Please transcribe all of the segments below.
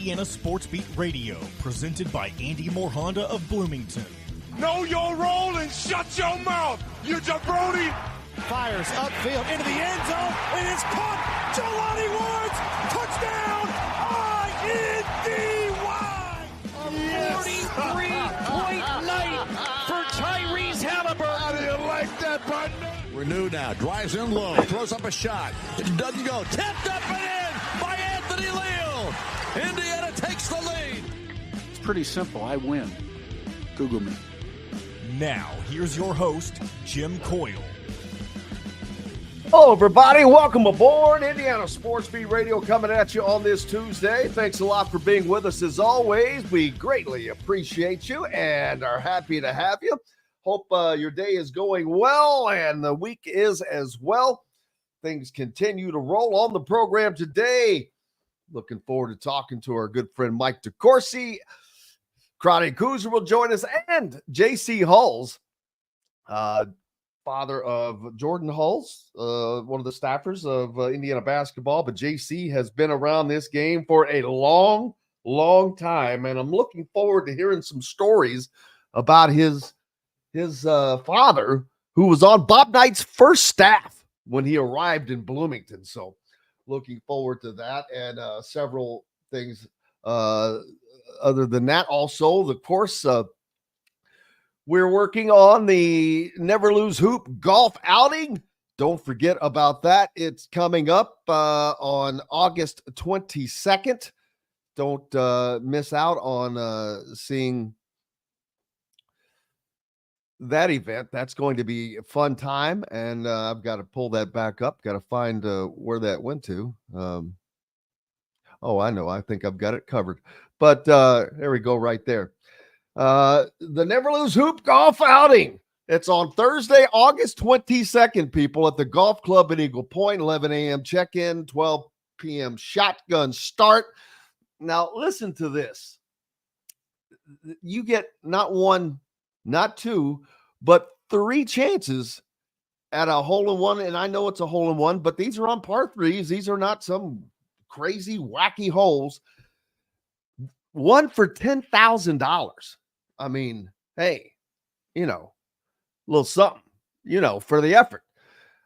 Indiana Sports Beat Radio, presented by Andy Moore Honda of Bloomington. Know your role and shut your mouth, you jabroni! Fires upfield into the end zone. It is caught. Jelani Woods, touchdown! INDY! A 43-point night for Tyrese Halliburton. How do you like that, partner? Renew now, drives in low, throws up a shot. It doesn't go. Tipped up and in by Anthony Leal. Indiana takes the lead. It's pretty simple. I win. Google me. Now, here's your host, Jim Coyle. Hello, everybody. Welcome aboard Indiana Sports Beat Radio coming at you on this Tuesday. Thanks a lot for being with us as always. We greatly appreciate you and are happy to have you. Hope your day is going well and the week is as well. Things continue to roll on the program today. Looking forward to talking to our good friend Mike DeCouircy. Chrnic Hoosier will join us, and J.C. Hulls, father of Jordan Hulls, one of the staffers of Indiana basketball. But J.C. has been around this game for a long, long time, and I'm looking forward to hearing some stories about his father, who was on Bob Knight's first staff when he arrived in Bloomington. So looking forward to that and several things other than that. Also, of course, we're working on the Never Lose Hoop golf outing. Don't forget about that. It's coming up on August 22nd. Don't miss out on seeing that event. That's going to be a fun time, and I've got to pull that back up. Got to find where that went to. Oh, I know. I think I've got it covered. But there we go right there. The Never Lose Hoop golf outing. It's on Thursday, August 22nd, people, at the Golf Club at Eagle Point, 11 a.m. check-in, 12 p.m. shotgun start. Now, listen to this. You get not one, not two, but three chances at a hole-in-one, and I know it's a hole-in-one, but these are on par threes. These are not some crazy, wacky holes. One for $10,000. I mean, hey, a little something, for the effort.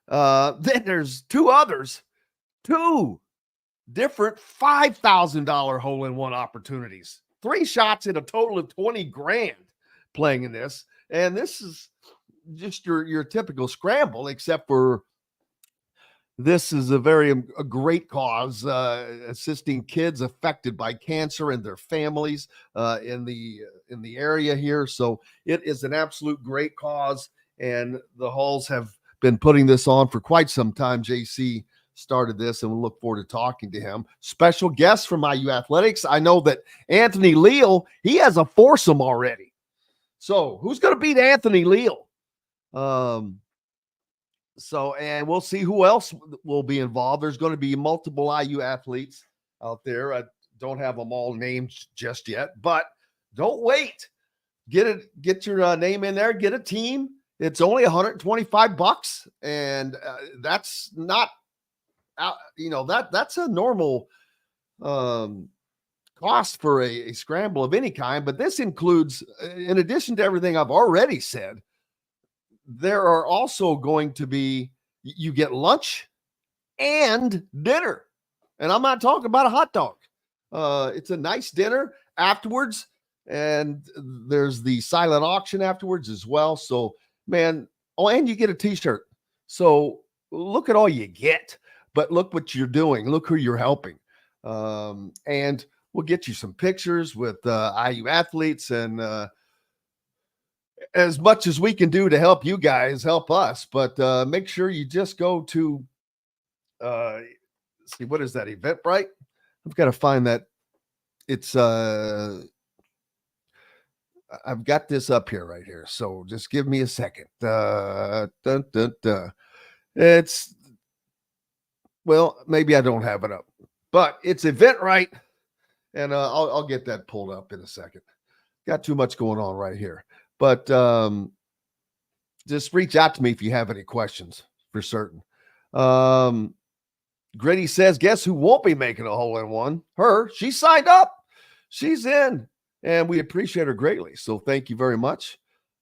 Then there's two different $5,000 hole-in-one opportunities. 3 shots in a total of $20,000 playing in this. And this is just your typical scramble, except for this is a great cause, assisting kids affected by cancer and their families in the area here. So it is an absolute great cause, and the Hulls have been putting this on for quite some time. JC started this, and we'll look forward to talking to him. Special guests from IU Athletics. I know that Anthony Leal, he has a foursome already. So who's going to beat Anthony Leal? And we'll see who else will be involved. There's going to be multiple IU athletes out there. I don't have them all named just yet, but don't wait. Get your name in there. Get a team. It's only $125, and that's not, that's a normal cost for a scramble of any kind. But this includes, in addition to everything I've already said, there are also going to be, you get lunch and dinner. And I'm not talking about a hot dog. It's a nice dinner afterwards. And there's the silent auction afterwards as well. So, man, and you get a t-shirt. So look at all you get. But look what you're doing. Look who you're helping. And we'll get you some pictures with IU athletes and as much as we can do to help you guys, help us, but make sure you just go to, see, what is that, Eventbrite? I've got to find that. It's, I've got this up here right here. So just give me a second. It's, well, maybe I don't have it up, but it's Eventbrite, and I'll get that pulled up in a second. Got too much going on right here. But just reach out to me if you have any questions for certain. Grady says, guess who won't be making a hole-in-one? Her. She signed up. she's in, and we appreciate her greatly. So thank you very much.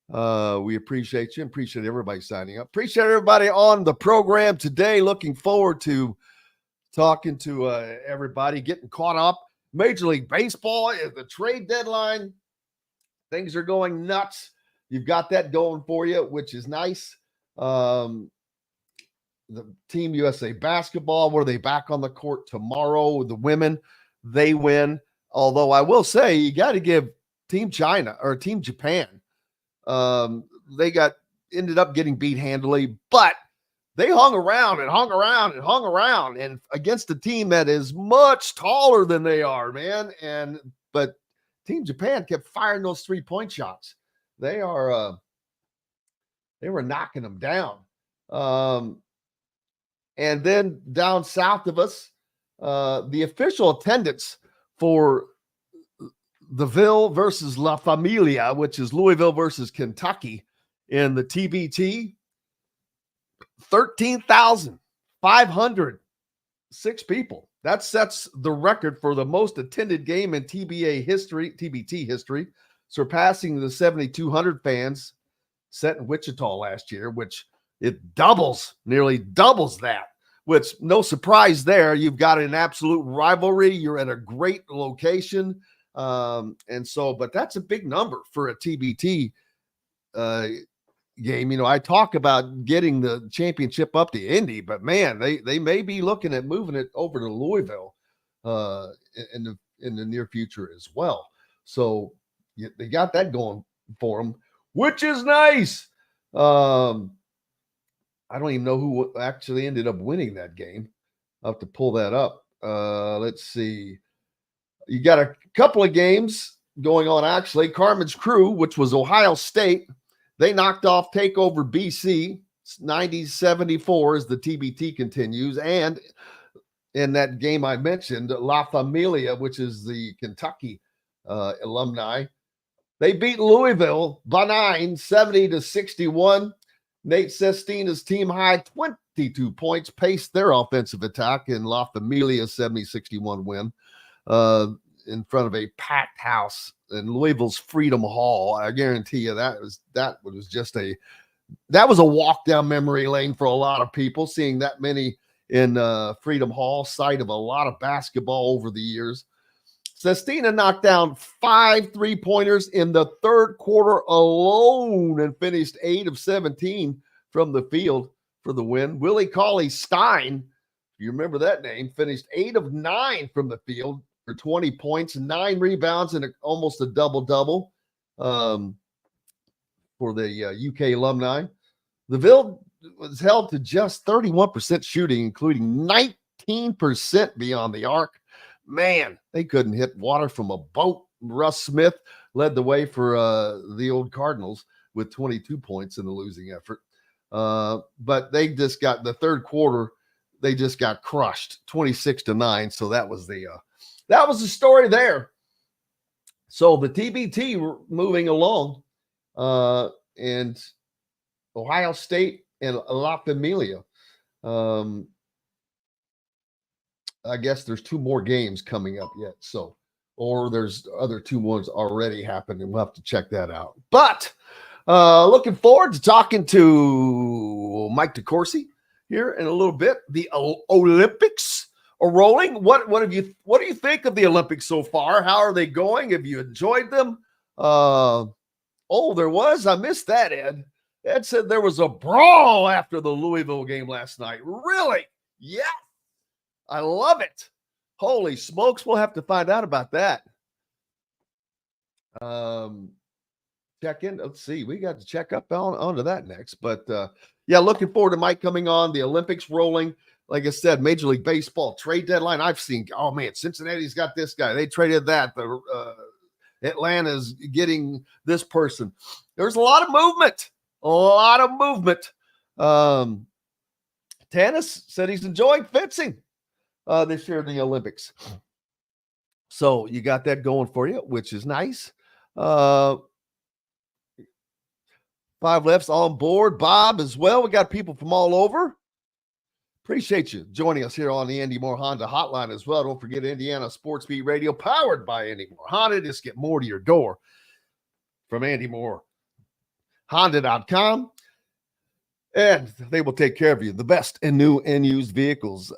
We appreciate you. Appreciate everybody signing up. Appreciate everybody on the program today. Looking forward to talking to everybody, getting caught up. Major League Baseball is the trade deadline. Things are going nuts. You've got that going for you, which is nice. The Team USA basketball, were they back on the court tomorrow? The women, they win. Although I will say, you got to give Team China or Team Japan. They ended up getting beat handily, but they hung around and against a team that is much taller than they are, man. But Team Japan kept firing those 3-point shots. They were knocking them down. And then down south of us, the official attendance for the Ville versus La Familia, which is Louisville versus Kentucky in the TBT, 13,506 people. That sets the record for the most attended game in TBT history, surpassing the 7,200 fans set in Wichita last year, which it nearly doubles that, which no surprise there. You've got an absolute rivalry. You're at a great location. But that's a big number for a TBT game. You know, I talk about getting the championship up to Indy, but man, they may be looking at moving it over to Louisville in the near future as well. So they got that going for them, which is nice. I don't even know who actually ended up winning that game. I'll have to pull that up. Let's see. You got a couple of games going on, actually. Carmen's Crew, which was Ohio State, they knocked off TakeOver BC 90-74 as the TBT continues. And in that game I mentioned, La Familia, which is the Kentucky alumni, they beat Louisville by 9, 70-61. Nate Sestina's team high 22 points paced their offensive attack in La Familia's 70-61 win. In front of a packed house in Louisville's Freedom Hall. I guarantee you that was a walk down memory lane for a lot of people, seeing that many in Freedom Hall, site of a lot of basketball over the years. Sestina knocked down 5 3-pointers in the third quarter alone and finished 8 of 17 from the field for the win. Willie Cauley-Stein, you remember that name, finished 8 of 9 from the field for 20 points, 9 rebounds, and almost a double-double for the UK alumni. The Ville was held to just 31% shooting, including 19% beyond the arc. Man, they couldn't hit water from a boat. Russ Smith led the way for the old Cardinals with 22 points in the losing effort. But they just got the third quarter, they just got crushed 26-9. So that was the story there. So the TBT moving along, and Ohio State and La Familia. I guess there's 2 more games coming up yet. So, or there's other 2 ones already happened, and we'll have to check that out. But looking forward to talking to Mike DeCouircy here in a little bit. The Olympics are rolling. What do you think of the Olympics so far? How are they going? Have you enjoyed them? I missed that, Ed. Ed said there was a brawl after the Louisville game last night. Really? Yeah. I love it. Holy smokes. We'll have to find out about that. Check in. Let's see. We got to check up onto that next. But yeah, looking forward to Mike coming on. The Olympics rolling. Like I said, Major League Baseball trade deadline. I've seen, oh man, Cincinnati's got this guy. They traded that. Atlanta's getting this person. There's a lot of movement. Tanis said he's enjoying fencing this year in the Olympics. So you got that going for you, which is nice. 5 lefts on board. Bob as well. We got people from all over. Appreciate you joining us here on the Andy Moore Honda Hotline as well. Don't forget Indiana Sports Beat Radio, powered by Andy Moore Honda. Just get more to your door from AndyMooreHonda.com. And they will take care of you. The best in new and used vehicles.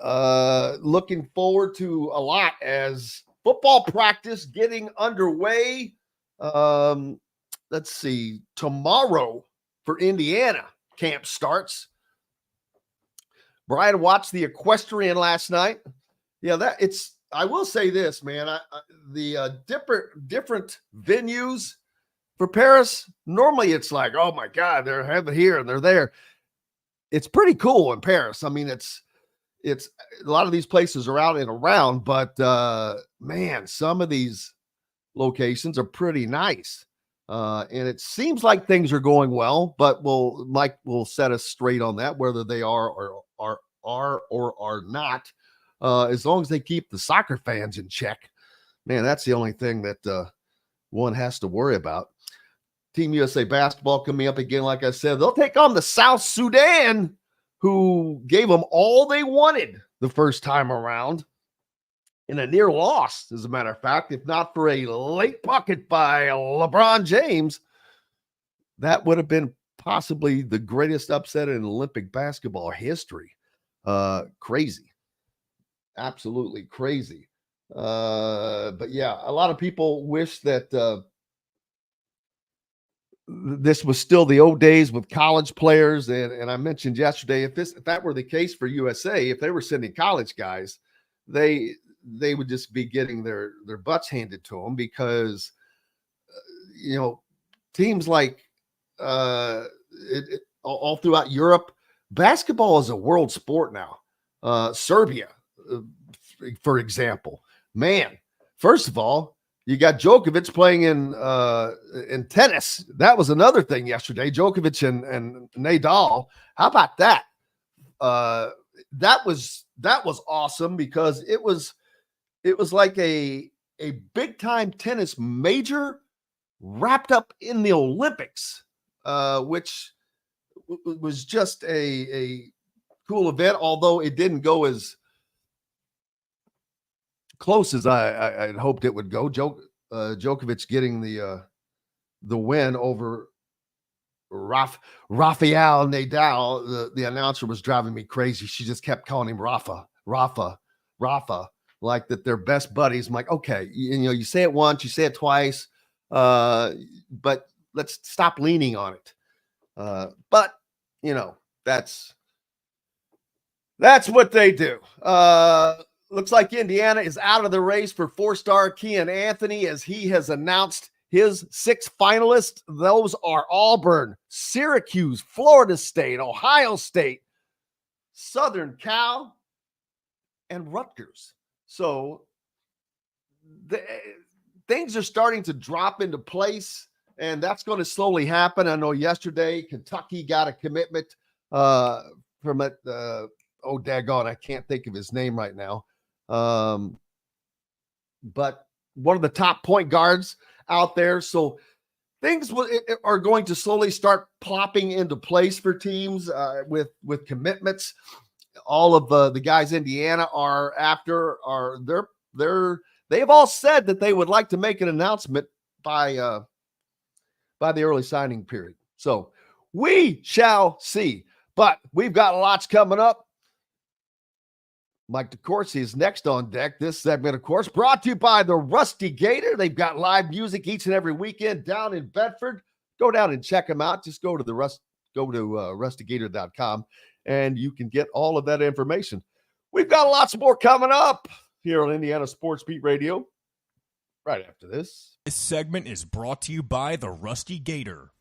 Looking forward to a lot as football practice getting underway. Let's see. Tomorrow for Indiana, camp starts. Brian watched the equestrian last night. Yeah, I will say this, man. The different venues for Paris, normally it's like, oh my God, they're here and they're there. It's pretty cool in Paris. I mean, it's a lot of these places are out and around, but man, some of these locations are pretty nice. And it seems like things are going well, but Mike will set us straight on that, whether they are or are not. As long as they keep the soccer fans in check, man, that's the only thing that one has to worry about. Team USA basketball coming up again. Like I said, they'll take on the South Sudan, who gave them all they wanted the first time around in a near loss, as a matter of fact. If not for a late bucket by LeBron James, that would have been possibly the greatest upset in Olympic basketball history. Crazy. Absolutely crazy. But yeah, a lot of people wish that this was still the old days with college players. And I mentioned yesterday, if that were the case for USA, if they were sending college guys, they would just be getting their butts handed to them, because, teams like all throughout Europe, basketball is a world sport now. Serbia, for example, man, first of all, you got Djokovic playing in tennis. That was another thing yesterday. Djokovic and Nadal. How about that? That was awesome, because it was like a big time tennis major wrapped up in the Olympics, which was just a cool event. Although it didn't go as close as I had hoped it would go. Djokovic getting the win over Rafael Nadal. The announcer was driving me crazy. She just kept calling him Rafa, like that they're best buddies. I'm like, okay, you say it once, you say it twice, but let's stop leaning on it. But that's what they do. Looks like Indiana is out of the race for four-star Kean Anthony, as he has announced his 6 finalists. Those are Auburn, Syracuse, Florida State, Ohio State, Southern Cal, and Rutgers. So things are starting to drop into place, and that's going to slowly happen. I know yesterday Kentucky got a commitment from it. Daggone, I can't think of his name right now. But one of the top point guards out there. So things are going to slowly start plopping into place for teams with commitments. All of the guys Indiana are after they've all said that they would like to make an announcement by the early signing period. So we shall see. But we've got lots coming up. Mike DeCouircy is next on deck. This segment, of course, brought to you by the Rusty Gator. They've got live music each and every weekend down in Bedford. Go down and check them out. Just go to rustygator.com, and you can get all of that information. We've got lots more coming up here on Indiana Sports Beat Radio right after this. This segment is brought to you by the Rusty Gator.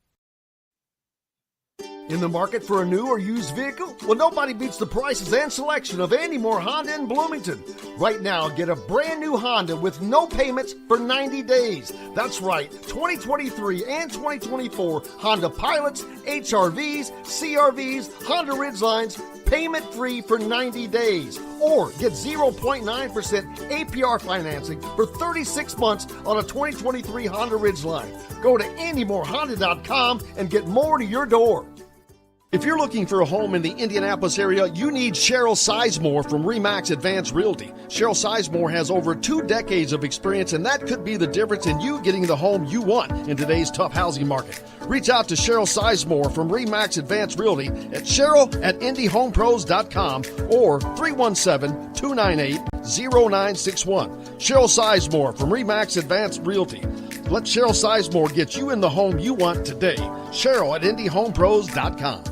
In the market for a new or used vehicle? Well, nobody beats the prices and selection of Andy Moore Honda in Bloomington. Right now, get a brand new Honda with no payments for 90 days. That's right, 2023 and 2024 Honda Pilots, HRVs, CRVs, Honda Ridgelines, payment-free for 90 days. Or get 0.9% APR financing for 36 months on a 2023 Honda Ridgeline. Go to AndyMooreHonda.com and get more to your door. If you're looking for a home in the Indianapolis area, you need Cheryl Sizemore from RE/MAX Advanced Realty. Cheryl Sizemore has over 2 decades of experience, and that could be the difference in you getting the home you want in today's tough housing market. Reach out to Cheryl Sizemore from RE/MAX Advanced Realty at cheryl@indiehomepros.com or 317-298-0961. Cheryl Sizemore from RE/MAX Advanced Realty. Let Cheryl Sizemore get you in the home you want today. Cheryl@indiehomepros.com.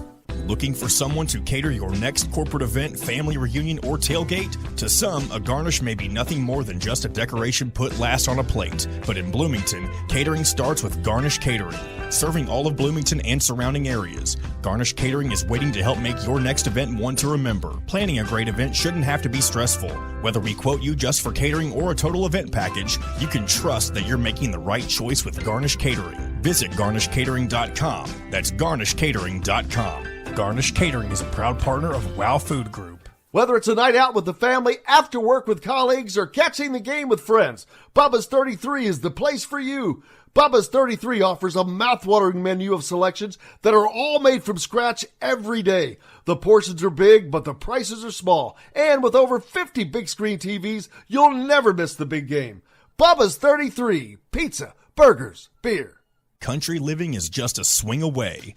Looking for someone to cater your next corporate event, family reunion, or tailgate? To some, a garnish may be nothing more than just a decoration put last on a plate. But in Bloomington, catering starts with Garnish Catering. Serving all of Bloomington and surrounding areas, Garnish Catering is waiting to help make your next event one to remember. Planning a great event shouldn't have to be stressful. Whether we quote you just for catering or a total event package, you can trust that you're making the right choice with Garnish Catering. Visit garnishcatering.com. That's garnishcatering.com. Garnish Catering is a proud partner of WOW Food Group. Whether it's a night out with the family, after work with colleagues, or catching the game with friends, Bubba's 33 is the place for you. Bubba's 33 offers a mouthwatering menu of selections that are all made from scratch every day. The portions are big, but the prices are small. And with over 50 big screen TVs, you'll never miss the big game. Bubba's 33, pizza, burgers, beer. Country living is just a swing away.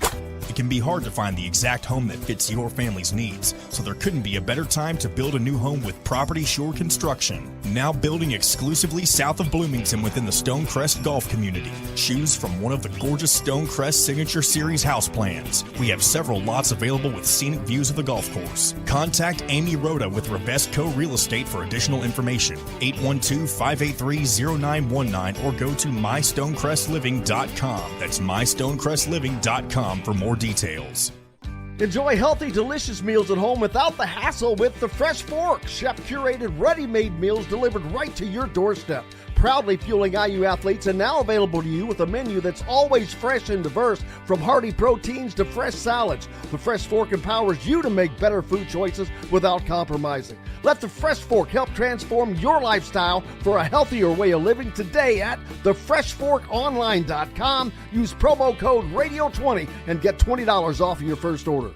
It can be hard to find the exact home that fits your family's needs, so there couldn't be a better time to build a new home with Property Shore Construction. Now building exclusively south of Bloomington within the Stonecrest Golf Community. Choose from one of the gorgeous Stonecrest Signature Series house plans. We have several lots available with scenic views of the golf course. Contact Amy Rhoda with Revesco Real Estate for additional information. 812-583-0919 or go to mystonecrestliving.com. That's mystonecrestliving.com for more details. Enjoy healthy, delicious meals at home without the hassle with the Fresh Fork. Chef-curated, ready-made meals delivered right to your doorstep. Proudly fueling IU athletes and now available to you with a menu that's always fresh and diverse, from hearty proteins to fresh salads. The Fresh Fork empowers you to make better food choices without compromising. Let the Fresh Fork help transform your lifestyle for a healthier way of living today at thefreshforkonline.com. Use promo code RADIO20 and get $20 off your first order.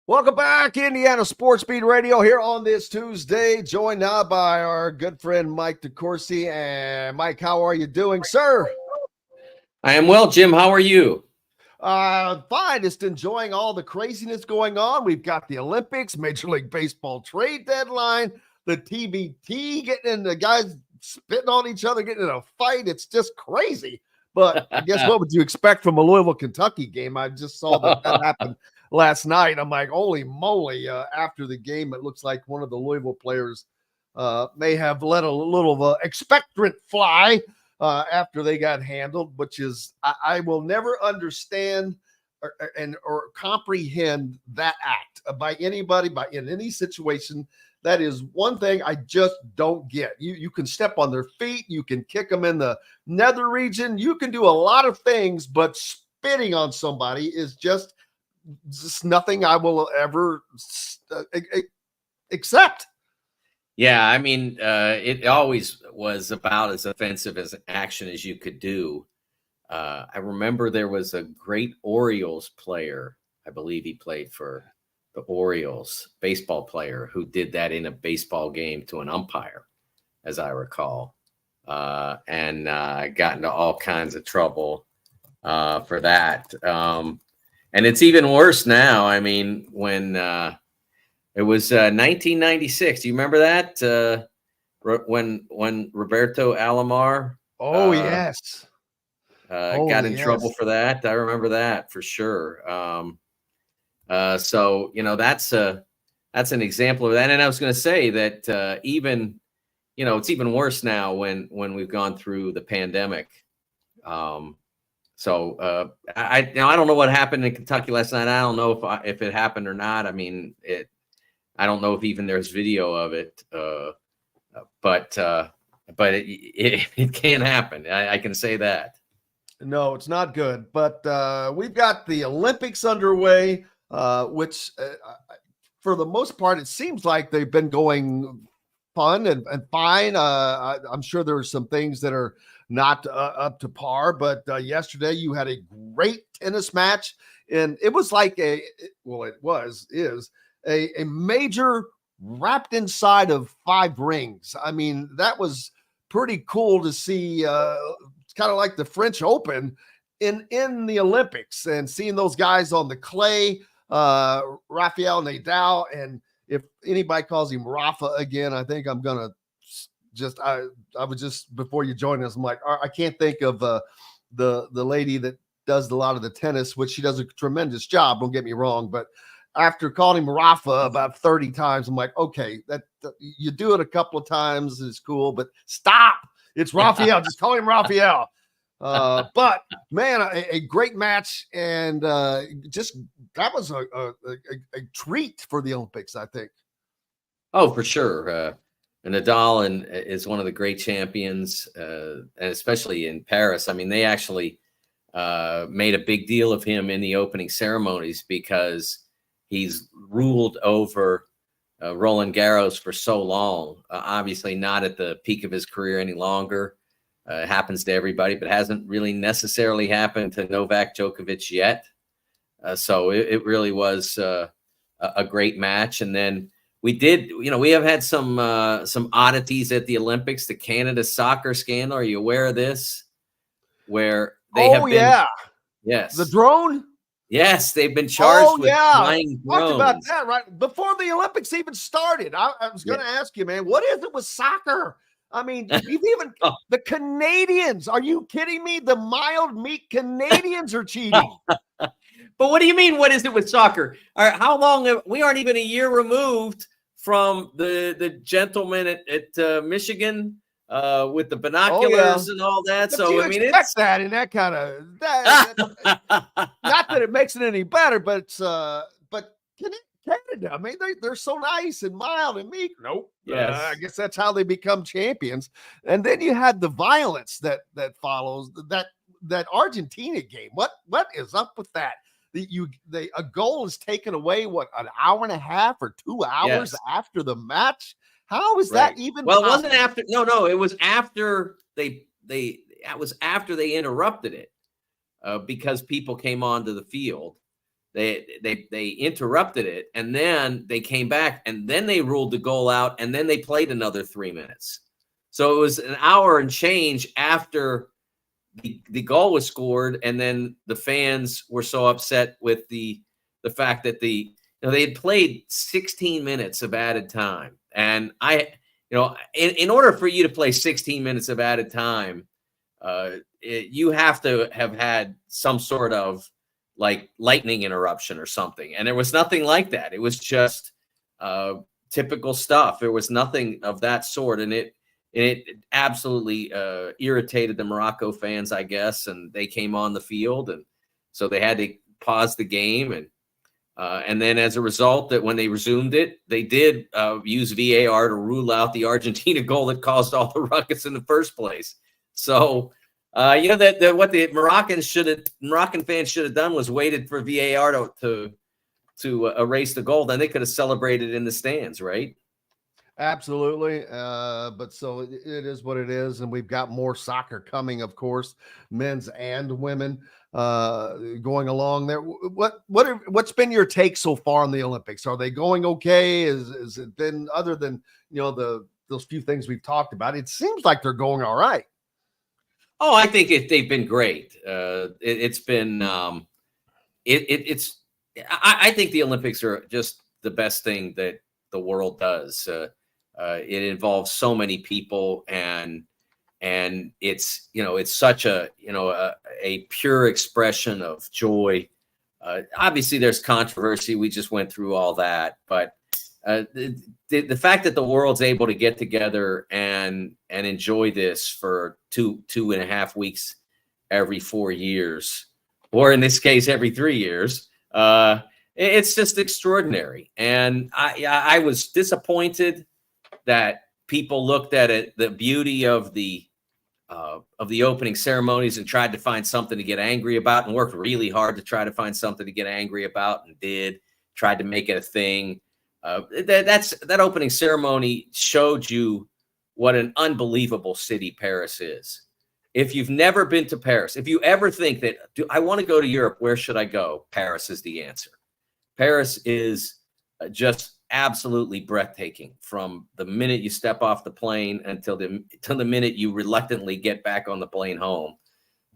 Welcome back, Indiana Sports Beat Radio, here on this Tuesday, joined now by our good friend Mike DeCouircy. And Mike, how are you doing, sir? I am well, Jim. How are you? Fine. Just enjoying all the craziness going on. We've got the Olympics, Major League Baseball trade deadline, the TBT getting in, the guys spitting on each other, getting in a fight. It's just crazy. But I guess what would you expect from a Louisville, Kentucky game? I just saw that happen last night. I'm like, holy moly. After the game, it looks like one of the Louisville players may have let a little expectorant fly after they got handled, which is, I will never understand or comprehend that act by anybody, in any situation. That is one thing I just don't get. You can step on their feet, you can kick them in the nether region, you can do a lot of things, but spitting on somebody is just nothing I will ever accept. Yeah, I mean, it always was about as offensive as an action as you could do. I remember there was a great Orioles player, I believe he played for the Orioles, baseball player, who did that in a baseball game to an umpire, as I recall, and got into all kinds of trouble for that. And it's even worse now. I mean, when it was 1996, do you remember that? When Roberto Alomar yes, got in trouble for that. I remember that for sure. So, you know, that's an example of that. And I was going to say that even, you know, it's even worse now when we've gone through the pandemic. I don't know what happened in Kentucky last night. I don't know if it happened or not. I mean, I don't know if even there's video of it, but it can happen. I can say that. No, it's not good. But we've got the Olympics underway. Which for the most part, it seems like they've been going fun and fine. I'm sure there are some things that are not up to par, but yesterday you had a great tennis match, and it was like is a major wrapped inside of 5 rings. I mean, that was pretty cool to see. It's kind of like the French Open in the Olympics, and seeing those guys on the clay, Rafael Nadal, and if anybody calls him Rafa again, I think I'm gonna I was just, before you joined us, I'm like, I can't think of the lady that does a lot of the tennis, which she does a tremendous job. Don't get me wrong, but after calling him Rafa about 30 times, I'm like, okay, that you do it a couple of times, it's cool, but stop. It's Rafael. Just call him Rafael. But man, a great match, and just that was a treat for the Olympics, I think. Oh, for sure. Nadal is one of the great champions, and especially in Paris. I mean, they actually made a big deal of him in the opening ceremonies because he's ruled over Roland Garros for so long. Obviously, not at the peak of his career any longer. It happens to everybody, but hasn't really necessarily happened to Novak Djokovic yet. So it really was a great match. And then we have had some oddities at the Olympics. The Canada soccer scandal. Are you aware of this? Where they have been, yeah. Yes. The drone? Yes, they've been charged with flying drones. Talked about that right before the Olympics even started. I was going to ask you, man, what is it with soccer? I mean, you've even the Canadians. Are you kidding me? The mild meat Canadians are cheating. But what do you mean? What is it with soccer? All right, how long? We aren't even a year removed from the gentleman at Michigan with the binoculars and all that. But so you I mean, it's that in that kind of that. Not that it makes it any better, but Canada, I mean, they're so nice and mild and meek. Nope. Yes. I guess that's how they become champions. And then you had the violence that follows that Argentina game. What is up with that? A goal is taken away, an hour and a half or 2 hours after the match? How is that even Well, possible? it wasn't after. No, it was after it was after they interrupted it because people came onto the field. They interrupted it, and then they came back, and then they ruled the goal out, and then they played another 3 minutes. So it was an hour and change after the goal was scored, and then the fans were so upset with the fact that they had played 16 minutes of added time, and in order for you to play 16 minutes of added time, you have to have had some sort of like lightning interruption or something. And there was nothing like that. It was just typical stuff. There was nothing of that sort. And it absolutely irritated the Morocco fans, I guess. And they came on the field, and so they had to pause the game. And then as a result, that when they resumed it, they did use VAR to rule out the Argentina goal that caused all the ruckus in the first place. So that what the Moroccan fans should have done was waited for VAR to erase the goal. Then they could have celebrated in the stands, right? Absolutely. But so it is what it is. And we've got more soccer coming, of course, men's and women going along there. What's been your take so far on the Olympics? Are they going okay? Is it been, other than, those few things we've talked about, it seems like they're going all right. Oh, I think they've been great. It's been it's. I think the Olympics are just the best thing that the world does. It involves so many people, and it's it's such a pure expression of joy. Obviously, there's controversy. We just went through all that, but the fact that the world's able to get together and enjoy this for 2.5 weeks every 4 years, or in this case, every 3 years, it's just extraordinary. And I was disappointed that people looked at it, the beauty of the opening ceremonies, and tried to find something to get angry about, and worked really hard to try to find something to get angry about, and tried to make it a thing. That opening ceremony showed you what an unbelievable city Paris is. If you've never been to Paris, if you ever think that, I want to go to Europe, where should I go? Paris is the answer. Paris is just absolutely breathtaking from the minute you step off the plane until the minute you reluctantly get back on the plane home.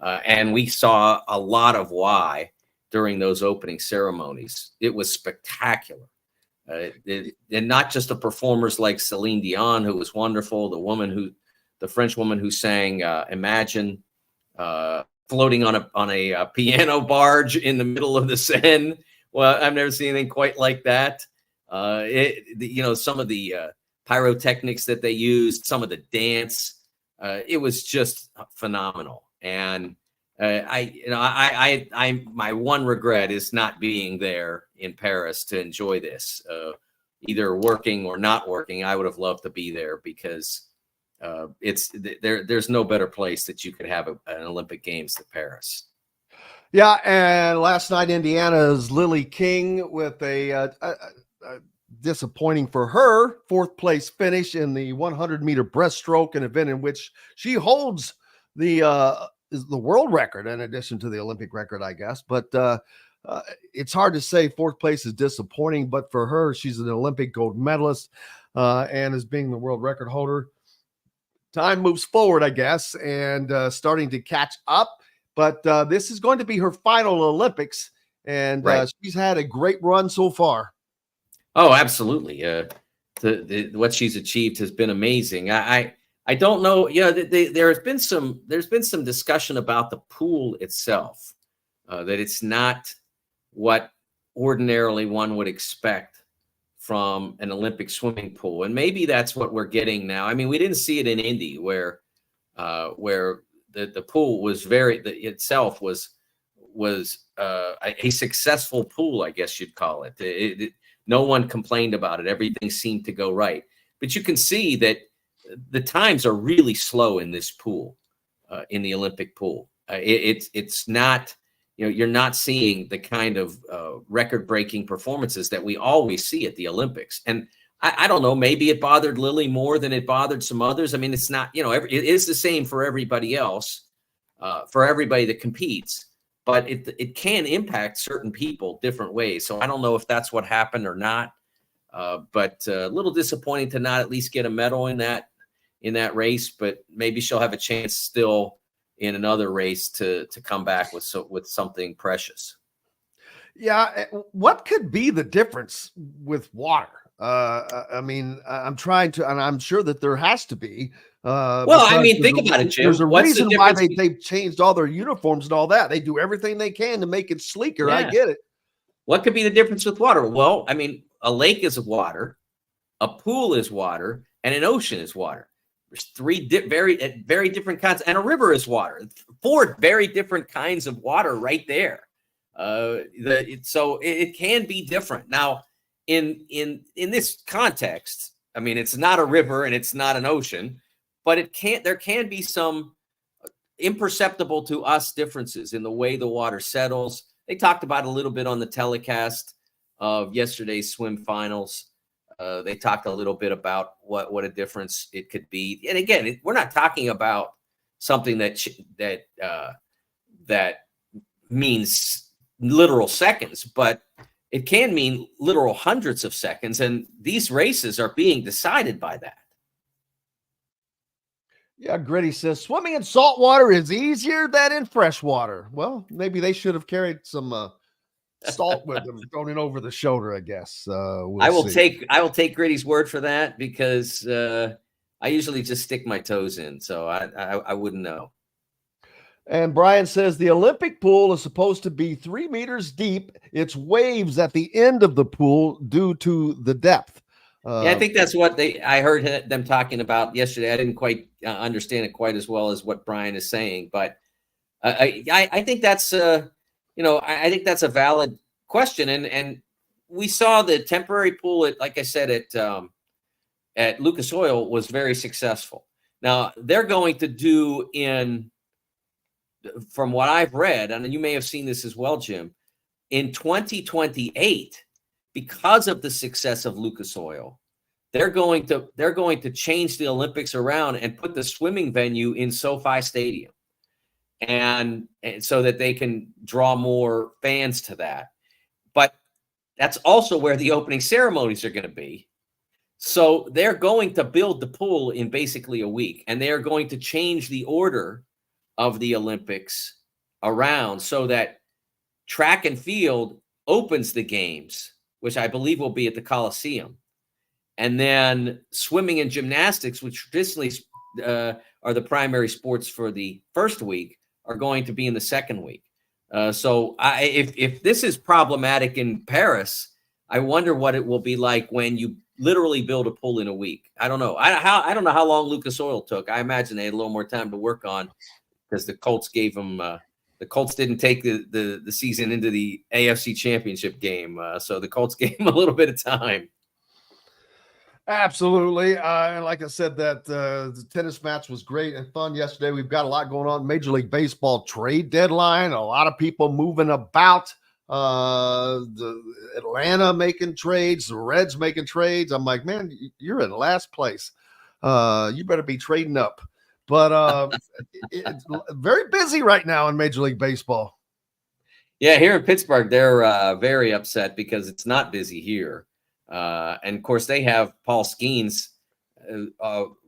And we saw a lot of why during those opening ceremonies. It was spectacular. And not just the performers like Celine Dion, who was wonderful, the French woman who sang Imagine, floating on a piano barge in the middle of the Seine. Well, I've never seen anything quite like that. Some of the pyrotechnics that they used, some of the dance, it was just phenomenal. And my one regret is not being there in Paris to enjoy this, either working or not working. I would have loved to be there because there's no better place that you could have an Olympic Games than Paris. Yeah, and last night Indiana's Lily King with a disappointing for her fourth place finish in the 100-meter breaststroke, an event in which she holds the world record in addition to the Olympic record, I guess. But it's hard to say fourth place is disappointing, but for her, she's an Olympic gold medalist and as being the world record holder, time moves forward, I guess, and starting to catch up. But this is going to be her final Olympics, and right. She's had a great run so far. Oh, absolutely. What she's achieved has been amazing. I don't know. There's been some discussion about the pool itself, that it's not what ordinarily one would expect from an Olympic swimming pool, and maybe that's what we're getting now. I mean, we didn't see it in Indy, where the pool was itself was a successful pool, I guess you'd call it. No one complained about it. Everything seemed to go right. But you can see that the times are really slow in this pool, in the Olympic pool. It's not, you're not seeing the kind of record-breaking performances that we always see at the Olympics. And I don't know, maybe it bothered Lily more than it bothered some others. I mean, it's not, it is the same for everybody else, for everybody that competes. But it can impact certain people different ways. So I don't know if that's what happened or not. But a little disappointing to not at least get a medal in that race. But maybe she'll have a chance still in another race to come back with something precious. Yeah, what could be the difference with water? I mean, I'm trying to, and I'm sure that there has to be. I mean, think about it, Jim. There's a reason why they've changed all their uniforms and all that. They do everything they can to make it sleeker. Yeah. I get it. What could be the difference with water? Well, I mean, a lake is water, a pool is water, and an ocean is water. There's three very different kinds, and a river is water. 4 very different kinds of water right there. So it can be different. Now, in this context, I mean, it's not a river and it's not an ocean, but there can be some imperceptible to us differences in the way the water settles. They talked about it a little bit on the telecast of yesterday's swim finals. They talked a little bit about what a difference it could be. And again, we're not talking about something that means literal seconds, but it can mean literal hundreds of seconds. And these races are being decided by that. Yeah, Gritty says swimming in salt water is easier than in fresh water. Well, maybe they should have carried some salt with them, thrown it over the shoulder, I guess. I will take Gritty's word for that, because I usually just stick my toes in, so I wouldn't know. And Brian says the Olympic pool is supposed to be 3 meters deep. It's waves at the end of the pool due to the depth. Yeah, I think that's what I heard them talking about yesterday. I didn't quite understand it quite as well as what Brian is saying, but I think that's I think that's a valid question. And we saw the temporary pool like I said, at Lucas Oil was very successful. Now they're going to do from what I've read, and you may have seen this as well, Jim, in 2028, because of the success of Lucas Oil, they're going to change the Olympics around and put the swimming venue in SoFi Stadium, and so that they can draw more fans to that. But that's also where the opening ceremonies are going to be. So they're going to build the pool in basically a week, and they're going to change the order of the Olympics around so that track and field opens the games, which I believe will be at the Coliseum. And then swimming and gymnastics, which traditionally are the primary sports for the first week, are going to be in the second week. So if this is problematic in Paris, I wonder what it will be like when you literally build a pool in a week. I don't know. I don't know how long Lucas Oil took. I imagine they had a little more time to work on because the Colts gave them the Colts didn't take the season into the AFC Championship game. So the Colts gave them a little bit of time. Absolutely. And like I said, the tennis match was great and fun yesterday. We've got a lot going on. Major League Baseball trade deadline. A lot of people moving about. The Atlanta making trades, the Reds making trades. I'm like, man, you're in last place. You better be trading up. But it's very busy right now in Major League Baseball. Yeah, here in Pittsburgh, they're very upset because it's not busy here. And of course, they have Paul Skeens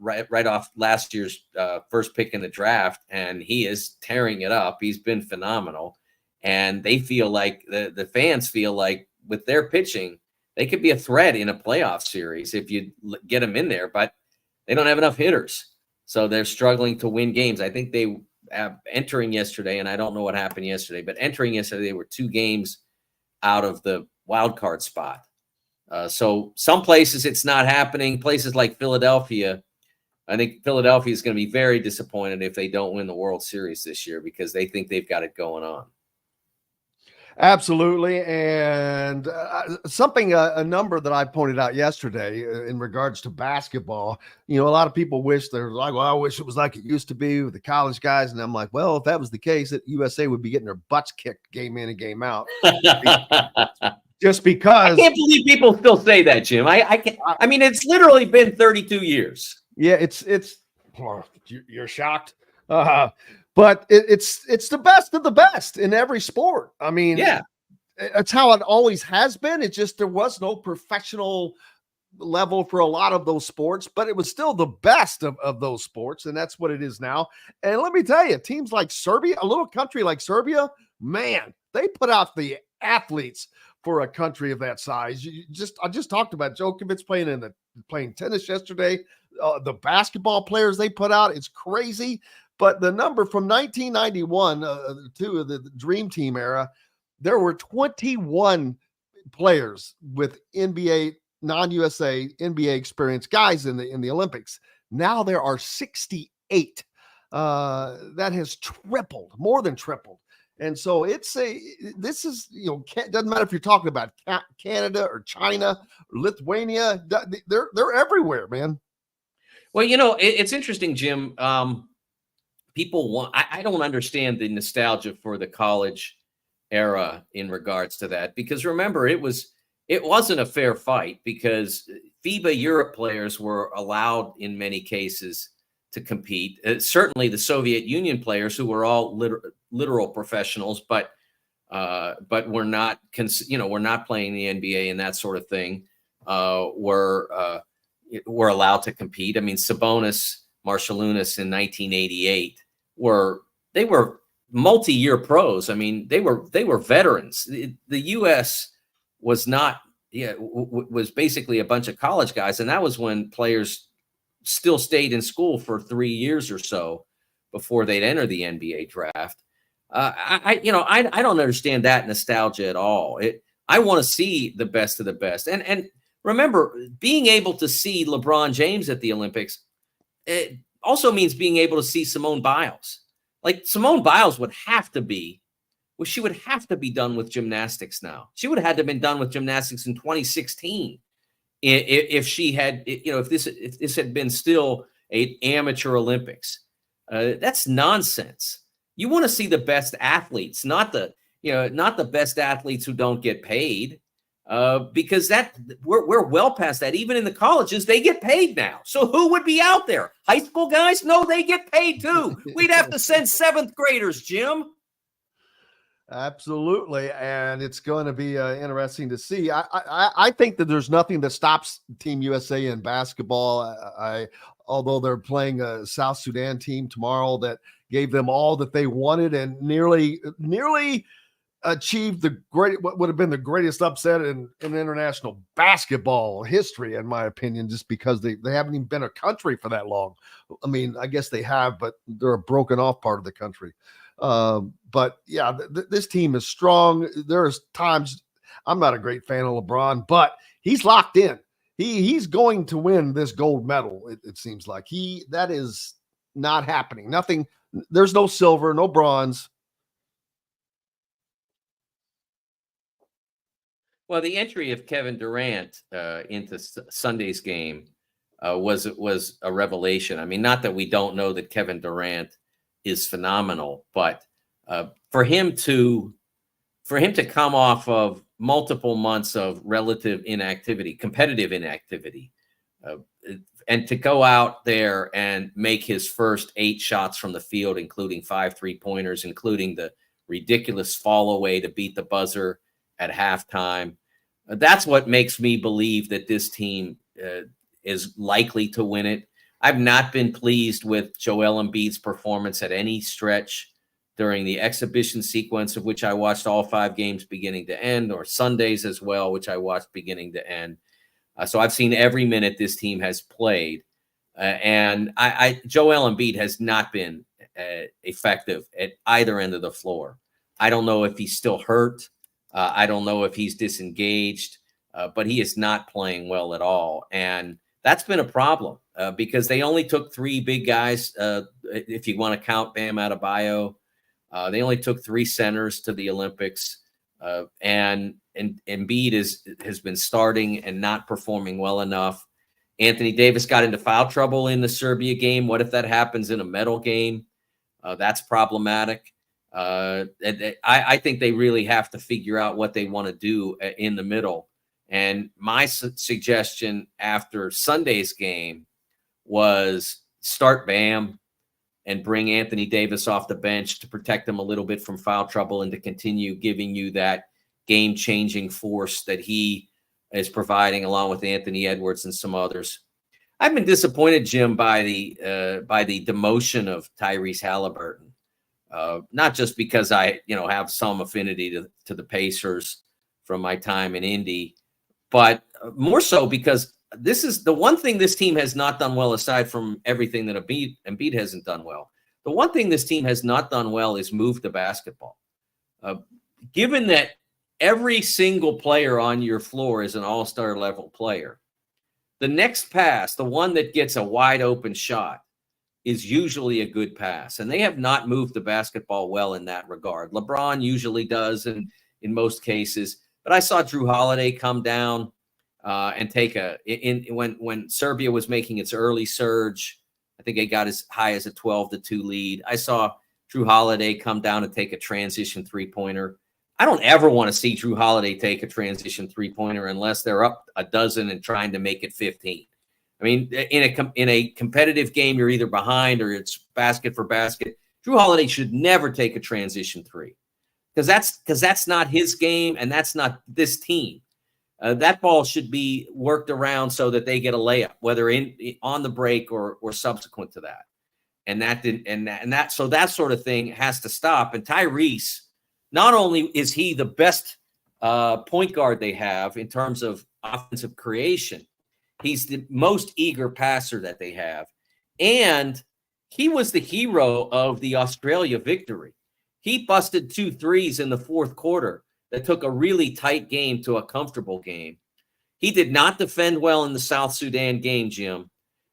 right off last year's first pick in the draft, and he is tearing it up. He's been phenomenal. And they feel like the fans feel like with their pitching, they could be a threat in a playoff series if you get them in there, but they don't have enough hitters. So they're struggling to win games. I think they entering yesterday, and I don't know what happened yesterday, but entering yesterday, they were 2 games out of the wild card spot. So some places it's not happening. Places like Philadelphia, I think Philadelphia is going to be very disappointed if they don't win the World Series this year because they think they've got it going on. Absolutely. And a number that I pointed out yesterday in regards to basketball, a lot of people wish they're like, well, I wish it was like it used to be with the college guys. And I'm like, well, if that was the case, that USA would be getting their butts kicked game in and game out. Just because. I can't believe people still say that, Jim. I mean, it's literally been 32 years. Yeah, it's you're shocked. But it's the best of the best in every sport. I mean, yeah, it's how it always has been. It's just there was no professional level for a lot of those sports, but it was still the best of those sports, and that's what it is now. And let me tell you, teams like Serbia, a little country like Serbia, man, they put out the athletes for a country of that size. I just talked about Djokovic playing tennis yesterday. The basketball players they put out, it's crazy. But the number from 1991 to the Dream Team era, there were 21 players with NBA, non-USA NBA experience guys in the Olympics. Now there are 68. That has tripled, more than tripled. And so this is, doesn't matter if you're talking about Canada or China or Lithuania, they're everywhere, man. Well, it's interesting, Jim. People I don't understand the nostalgia for the college era in regards to that, because remember, it wasn't a fair fight because FIBA Europe players were allowed in many cases to compete. Certainly the Soviet Union players, who were all literal professionals, but were not, were not playing the NBA and that sort of thing, were allowed to compete. I mean, Sabonis, Marshalunas in 1988 were multi-year pros. I mean, they were veterans. The U.S. was not, was basically a bunch of college guys, and that was when players still stayed in school for 3 years or so before they'd enter the NBA draft. I don't understand that nostalgia at all. I want to see the best of the best, and remember, being able to see LeBron James at the Olympics, it also means being able to see Simone Biles. Like Simone Biles would have to be done with gymnastics now. She would have had to have been done with gymnastics in 2016 if she had, if this had been still an amateur Olympics. That's nonsense. You want to see the best athletes, not the best athletes who don't get paid. because we're well past that. Even in the colleges, they get paid now. So who would be out there? High school guys? No, they get paid too. We'd have to send 7th graders, Jim. Absolutely, and it's going to be interesting to see. I think that there's nothing that stops Team USA in basketball. Although they're playing a South Sudan team tomorrow that gave them all that they wanted and nearly achieved what would have been the greatest upset in international basketball history, in my opinion, just because they haven't even been a country for that long. I mean, I guess they have, but they're a broken off part of the country. But yeah, this team is strong. There's times I'm not a great fan of LeBron, but he's locked in. He's going to win this gold medal. It seems like that is not happening. Nothing. There's no silver, no bronze. Well, the entry of Kevin Durant into Sunday's game was a revelation. I mean, not that we don't know that Kevin Durant is phenomenal, but for him to come off of multiple months of relative inactivity, competitive inactivity, and to go out there and make his first 8 shots from the field, including 5 3-pointers, including the ridiculous fall away to beat the buzzer at halftime. That's what makes me believe that this team is likely to win it. I've not been pleased with Joel Embiid's performance at any stretch during the exhibition sequence, of which I watched all 5 games beginning to end, or Sundays as well, which I watched beginning to end. So I've seen every minute this team has played. And Joel Embiid has not been effective at either end of the floor. I don't know if he's still hurt. I don't know if he's disengaged, but he is not playing well at all. And that's been a problem because they only took 3 big guys. If you want to count Bam Adebayo, they only took 3 centers to the Olympics. And Embiid has been starting and not performing well enough. Anthony Davis got into foul trouble in the Serbia game. What if that happens in a medal game? That's problematic. I think they really have to figure out what they want to do in the middle. And my suggestion after Sunday's game was start Bam and bring Anthony Davis off the bench to protect him a little bit from foul trouble and to continue giving you that game-changing force that he is providing along with Anthony Edwards and some others. I've been disappointed, Jim, by the demotion of Tyrese Halliburton. Not just because I, have some affinity to the Pacers from my time in Indy, but more so because this is the one thing this team has not done well, aside from everything that Embiid hasn't done well. The one thing this team has not done well is move the basketball. Given that every single player on your floor is an all-star level player, the next pass, the one that gets a wide open shot, is usually a good pass. And they have not moved the basketball well in that regard. LeBron usually does in most cases. But I saw Drew Holiday come down and take when Serbia was making its early surge. I think they got as high as a 12-2 lead. I saw Drew Holiday come down and take a transition 3-pointer. I don't ever want to see Drew Holiday take a transition 3-pointer unless they're up a dozen and trying to make it 15. I mean, in a competitive game, you're either behind or it's basket for basket. Drew Holiday should never take a transition 3 because that's not his game and that's not this team. That ball should be worked around so that they get a layup, whether on the break or subsequent to that. So that sort of thing has to stop. And Tyrese, not only is he the best point guard they have in terms of offensive creation, he's the most eager passer that they have. And he was the hero of the Australia victory. He busted 2 threes in the fourth quarter that took a really tight game to a comfortable game. He did not defend well in the South Sudan game, Jim,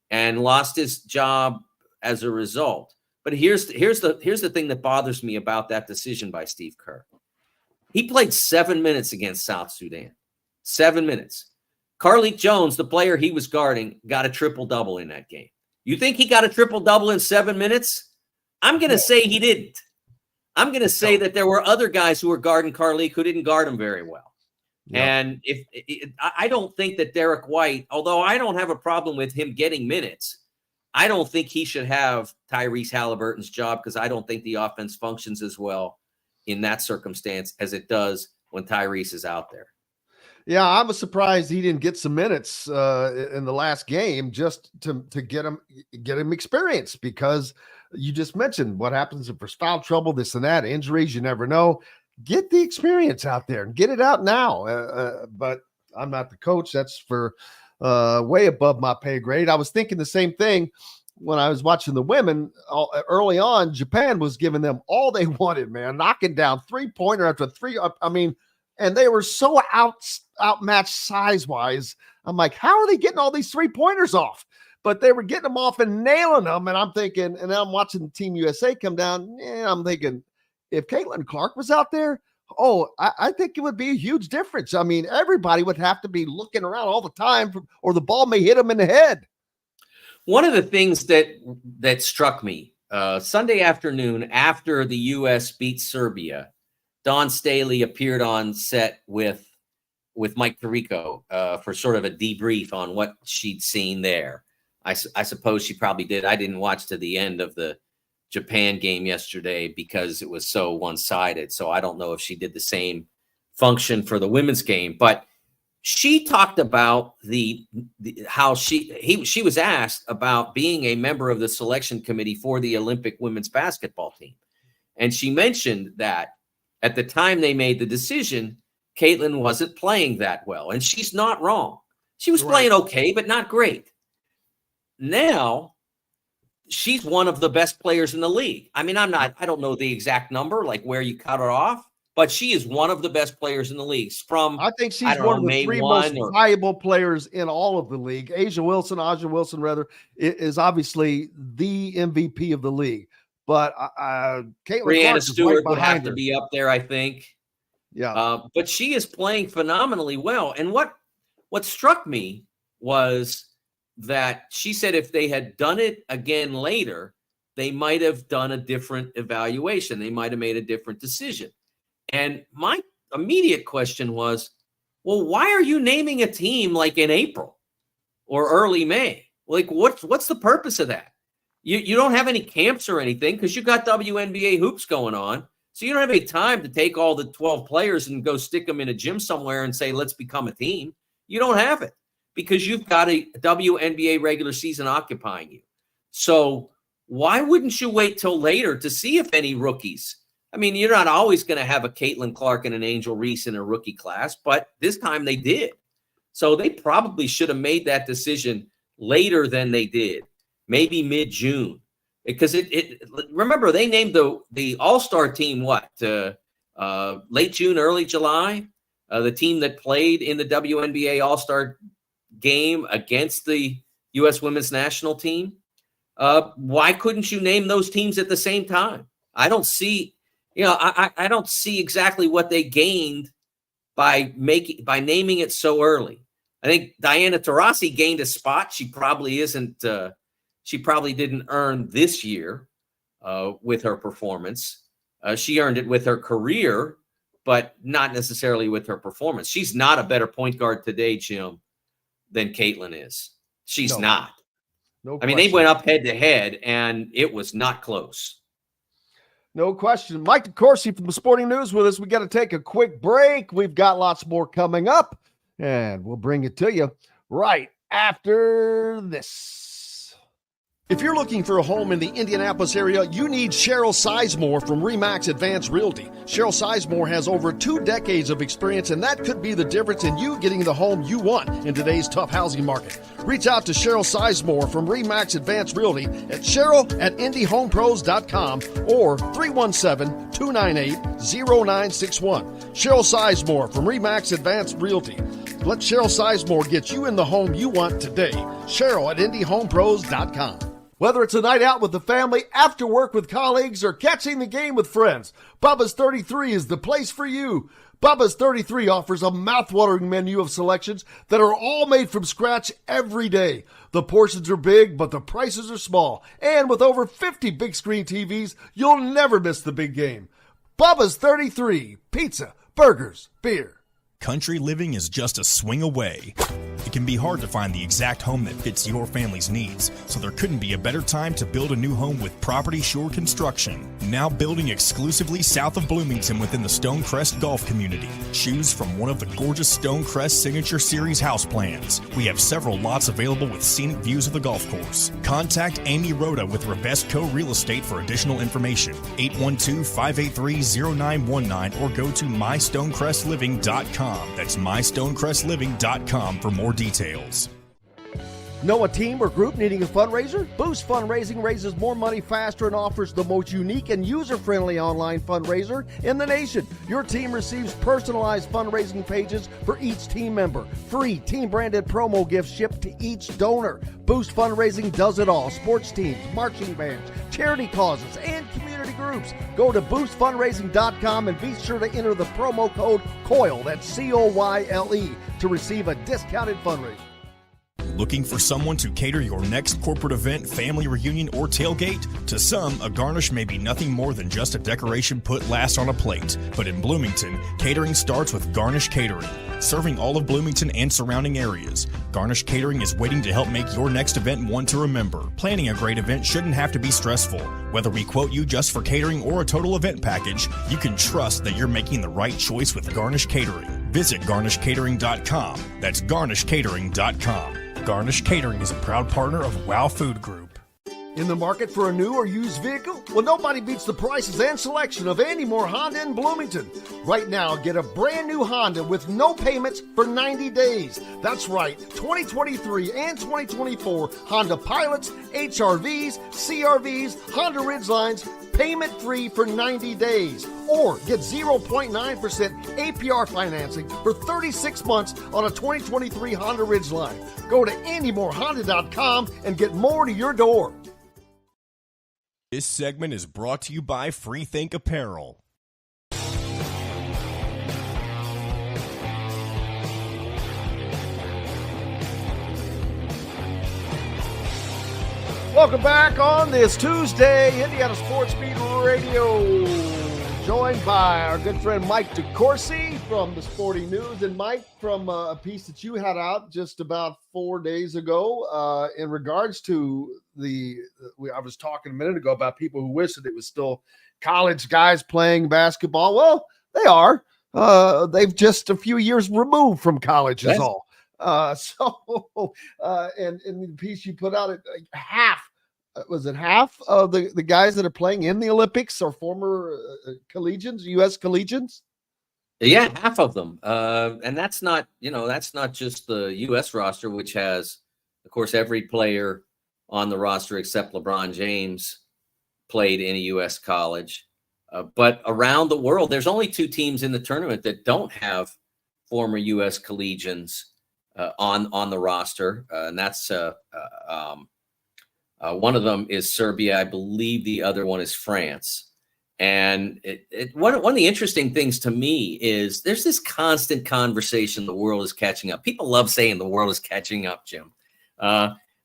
and lost his job as a result. But here's the thing that bothers me about that decision by Steve Kerr. He played 7 minutes against South Sudan. 7 minutes. Carlik Jones, the player he was guarding, got a triple-double in that game. You think he got a triple-double in 7 minutes? I'm going to say he didn't. I'm going to say that there were other guys who were guarding Carlik who didn't guard him very well. Yeah. And I don't think that Derek White, although I don't have a problem with him getting minutes, I don't think he should have Tyrese Halliburton's job, because I don't think the offense functions as well in that circumstance as it does when Tyrese is out there. Yeah, I was surprised he didn't get some minutes in the last game, just to get him experience, because you just mentioned what happens if there's foul trouble, this and that, injuries, you never know. Get the experience out there and get it out now. But I'm not the coach. That's for way above my pay grade. I was thinking the same thing when I was watching the women early on. Japan was giving them all they wanted, man, knocking down 3-pointer after 3. I mean, and they were so outmatched size-wise. I'm like, how are they getting all these 3-pointers off? But they were getting them off and nailing them. And I'm thinking, and I'm watching Team USA come down. Yeah, I'm thinking, if Caitlin Clark was out there, I think it would be a huge difference. I mean, everybody would have to be looking around all the time, or the ball may hit them in the head. One of the things that struck me Sunday afternoon after the U.S. beat Serbia, Dawn Staley appeared on set with Mike Tirico for sort of a debrief on what she'd seen there. I suppose she probably did. I didn't watch to the end of the Japan game yesterday because it was so one-sided. So I don't know if she did the same function for the women's game. But she talked about how she was asked about being a member of the selection committee for the Olympic women's basketball team. And she mentioned that at the time they made the decision, Caitlin wasn't playing that well. And she's not wrong. She was playing okay, but not great. Now, she's one of the best players in the league. I mean, I don't know the exact number, like where you cut her off, but she is one of the best players in the league. I think she's one of the 3 most valuable players in all of the league. Aja Wilson, is obviously the MVP of the league. But Caitlin Brianna Stewart would have to be up there, I think. Yeah. But she is playing phenomenally well. And what struck me was that she said if they had done it again later, they might have done a different evaluation. They might have made a different decision. And my immediate question was, well, why are you naming a team like in April or early May? Like, what's the purpose of that? You don't have any camps or anything because you got WNBA hoops going on. So you don't have any time to take all the 12 players and go stick them in a gym somewhere and say, let's become a team. You don't have it because you've got a WNBA regular season occupying you. So why wouldn't you wait till later to see if any rookies? I mean, you're not always going to have a Caitlin Clark and an Angel Reese in a rookie class, but this time they did. So they probably should have made that decision later than they did, maybe mid-June. Because remember, they named the All-Star team, late June, early July? The team that played in the WNBA All-Star game against the U.S. women's national team. Why couldn't you name those teams at the same time? I don't see, I don't see exactly what they gained by naming it so early. I think Diana Taurasi gained a spot. She probably isn't. She probably didn't earn this year with her performance. She earned it with her career, but not necessarily with her performance. She's not a better point guard today, Jim, than Caitlin is. She's not. No I mean, they went up head to head, and it was not close. No question. Mike DeCouircy from the Sporting News with us. We got to take a quick break. We've got lots more coming up, and we'll bring it to you right after this. If you're looking for a home in the Indianapolis area, you need Cheryl Sizemore from RE/MAX Advanced Realty. Cheryl Sizemore has over 2 decades of experience, and that could be the difference in you getting the home you want in today's tough housing market. Reach out to Cheryl Sizemore from RE/MAX Advanced Realty at cheryl@indyhomepros.com or 317-298-0961. Cheryl Sizemore from RE/MAX Advanced Realty. Let Cheryl Sizemore get you in the home you want today. Cheryl@indyhomepros.com. Whether it's a night out with the family, after work with colleagues, or catching the game with friends, Bubba's 33 is the place for you. Bubba's 33 offers a mouthwatering menu of selections that are all made from scratch every day. The portions are big, but the prices are small. And with over 50 big screen TVs, you'll never miss the big game. Bubba's 33, pizza, burgers, beer. country living is just a swing away. It can be hard to find the exact home that fits your family's needs, so there couldn't be a better time to build a new home with Property Shore Construction. Now building exclusively south of Bloomington within the Stonecrest Golf Community. Choose from one of the gorgeous Stonecrest Signature Series house plans. We have several lots available with scenic views of the golf course. Contact Amy Rhoda with Revesco Real Estate for additional information. 812-583-0919 or go to mystonecrestliving.com. That's mystonecrestliving.com for more details. Know a team or group needing a fundraiser? Boost Fundraising raises more money faster and offers the most unique and user-friendly online fundraiser in the nation. Your team receives personalized fundraising pages for each team member. Free team-branded promo gifts shipped to each donor. Boost Fundraising does it all. Sports teams, marching bands, charity causes, and community groups. Go to boostfundraising.com and be sure to enter the promo code COYLE, that's COYLE, to receive a discounted fundraiser. Looking for someone to cater your next corporate event, family reunion, or tailgate? To some, a garnish may be nothing more than just a decoration put last on a plate. But in Bloomington, catering starts with Garnish Catering. Serving all of Bloomington and surrounding areas, Garnish Catering is waiting to help make your next event one to remember. Planning a great event shouldn't have to be stressful. Whether we quote you just for catering or a total event package, you can trust that you're making the right choice with Garnish Catering. Visit garnishcatering.com. That's garnishcatering.com. Garnish Catering is a proud partner of WOW Food Group. In the market for a new or used vehicle? Well, nobody beats the prices and selection of Andy Moore Honda in Bloomington. Right now, get a brand new Honda with no payments for 90 days. That's right, 2023 and 2024 Honda Pilots, HRVs, CRVs, Honda Ridgelines, payment-free for 90 days. Or get 0.9% APR financing for 36 months on a 2023 Honda Ridgeline. Go to AndyMooreHonda.com and get more to your door. This segment is brought to you by Freethink Apparel. Welcome back on this Tuesday, Indiana Sports Beat Radio. Joined by our good friend Mike DeCouircy from the Sporting News. And Mike, from a piece that you had out just about 4 days ago in regards to I was talking a minute ago about people who wish that it was still college guys playing basketball. Well, they are. They've just a few years removed from college is all. And in the piece you put out, half of the guys that are playing in the Olympics are former collegians, U.S. collegians? Yeah, half of them. And that's not just the U.S. roster, which has, of course, every player on the roster except LeBron James played in a U.S. college. But around the world, there's only two teams in the tournament that don't have former U.S. collegians on the roster. And that's one of them is Serbia. I believe the other one is France. And one of the interesting things to me is there's this constant conversation the world is catching up. People love saying the world is catching up, Jim.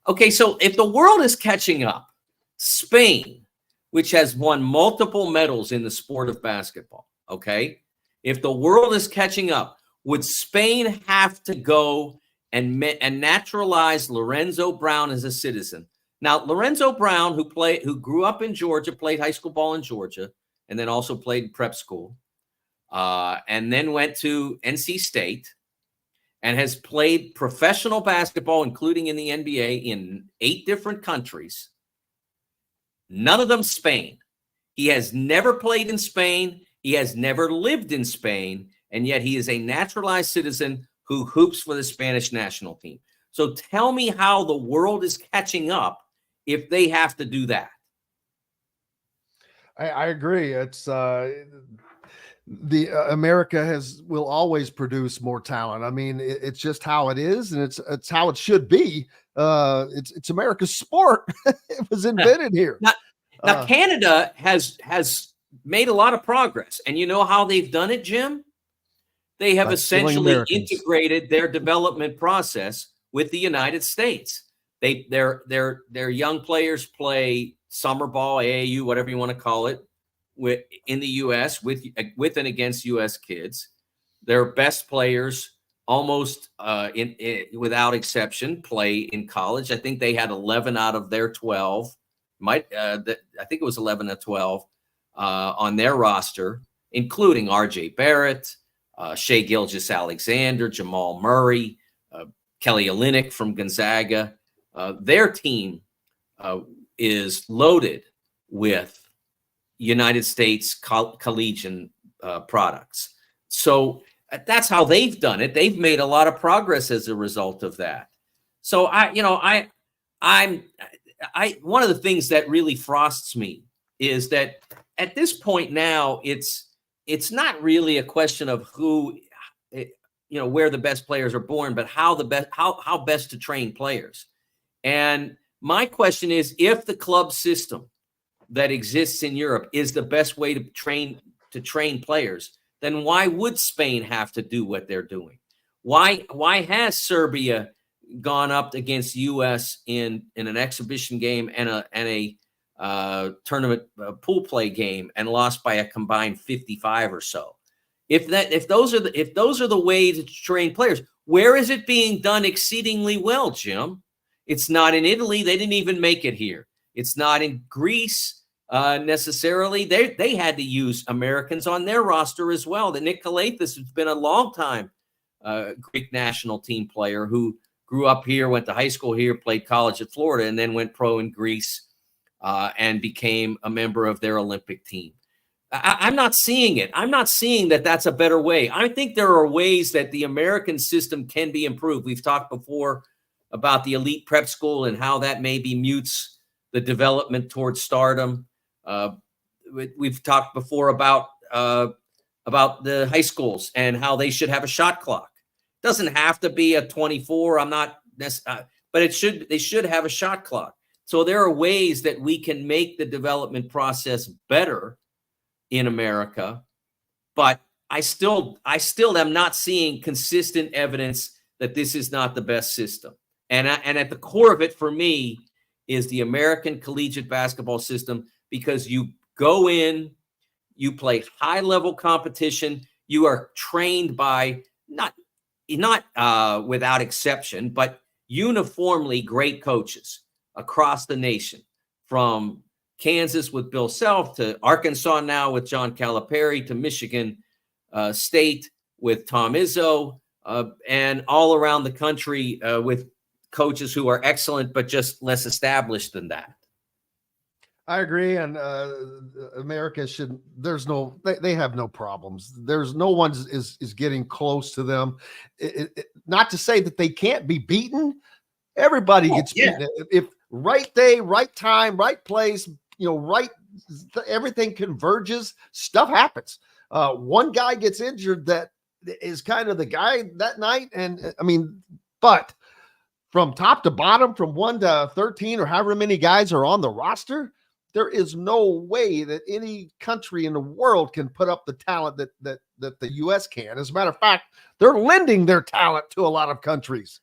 Okay, so if the world is catching up, Spain, which has won multiple medals in the sport of basketball, okay, if the world is catching up, would Spain have to go and naturalize Lorenzo Brown as a citizen? Now, Lorenzo Brown, who grew up in Georgia, played high school ball in Georgia, and then also played prep school, and then went to NC State, and has played professional basketball, including in the NBA, in 8 different countries. None of them Spain. He has never played in Spain. He has never lived in Spain, and yet he is a naturalized citizen who hoops for the Spanish national team. So tell me how the world is catching up if they have to do that. I agree. It's America will always produce more talent. I mean, it's just how it is, and it's how it should be. It's America's sport. It was invented here. Now Canada has made a lot of progress, and you know how they've done it, Jim? They have essentially integrated their development process with the United States. Their young players play summer ball, AAU, whatever you want to call it, in the U.S. with and against U.S. kids. their best players, almost without exception, play in college. I think they had 11 out of their 12. I think it was 11 to 12 on their roster, including R.J. Barrett, Shea Gilgeous-Alexander, Jamal Murray, Kelly Olynyk from Gonzaga. Their team is loaded with United States collegian products. So that's how they've done it. They've made a lot of progress as a result of that. So one of the things that really frosts me is that at this point now, it's not really a question of who, where the best players are born, but how best to train players. And my question is, if the club system that exists in Europe is the best way to train players, then why would Spain have to do what they're doing? Why has Serbia gone up against U.S. in an exhibition game and a tournament pool play game and lost by a combined 55 or so? If those are the ways to train players, where is it being done exceedingly well, Jim? It's not in Italy. They didn't even make it here. It's not in Greece necessarily. They had to use Americans on their roster as well. The Nick Kalathis has been a long time Greek national team player who grew up here, went to high school here, played college at Florida, and then went pro in Greece and became a member of their Olympic team. I'm not seeing it. I'm not seeing that that's a better way. I think there are ways that the American system can be improved. We've talked before about the elite prep school and how that maybe mutes the development towards stardom. We've talked before about the high schools and how they should have a shot clock. It doesn't have to be a 24. But they should have a shot clock. So there are ways that we can make the development process better in America, but I still am not seeing consistent evidence that this is not the best system. And at the core of it for me is the American collegiate basketball system, because you go in, you play high level competition, you are trained by not without exception, but uniformly great coaches across the nation, from Kansas with Bill Self to Arkansas now with John Calipari to Michigan State with Tom Izzo, and all around the country with coaches who are excellent but just less established than that. I agree, and America should. They have no problems. There's no one is getting close to them. Not to say that they can't be beaten. Everybody gets beaten. If right day, right time, right place, everything converges, stuff happens. One guy gets injured that is kind of the guy that night. And but from top to bottom, from 1 to 13 or however many guys are on the roster, there is no way that any country in the world can put up the talent that the U.S. can. As a matter of fact, they're lending their talent to a lot of countries.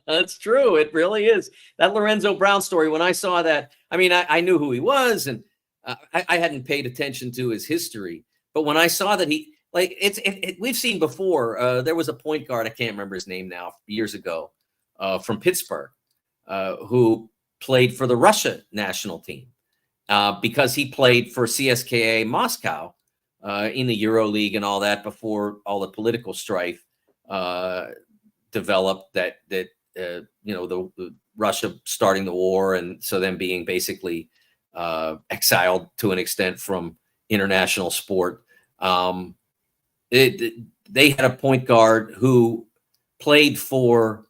That's true. It really is. That Lorenzo Brown story, when I saw that, I knew who he was, and I hadn't paid attention to his history. But when I saw that we've seen before, there was a point guard, I can't remember his name now, years ago, from Pittsburgh, who played for the Russia national team because he played for CSKA Moscow in the EuroLeague and all that before all the political strife developed, the Russia starting the war, and so them being basically exiled to an extent from international sport. They had a point guard who played for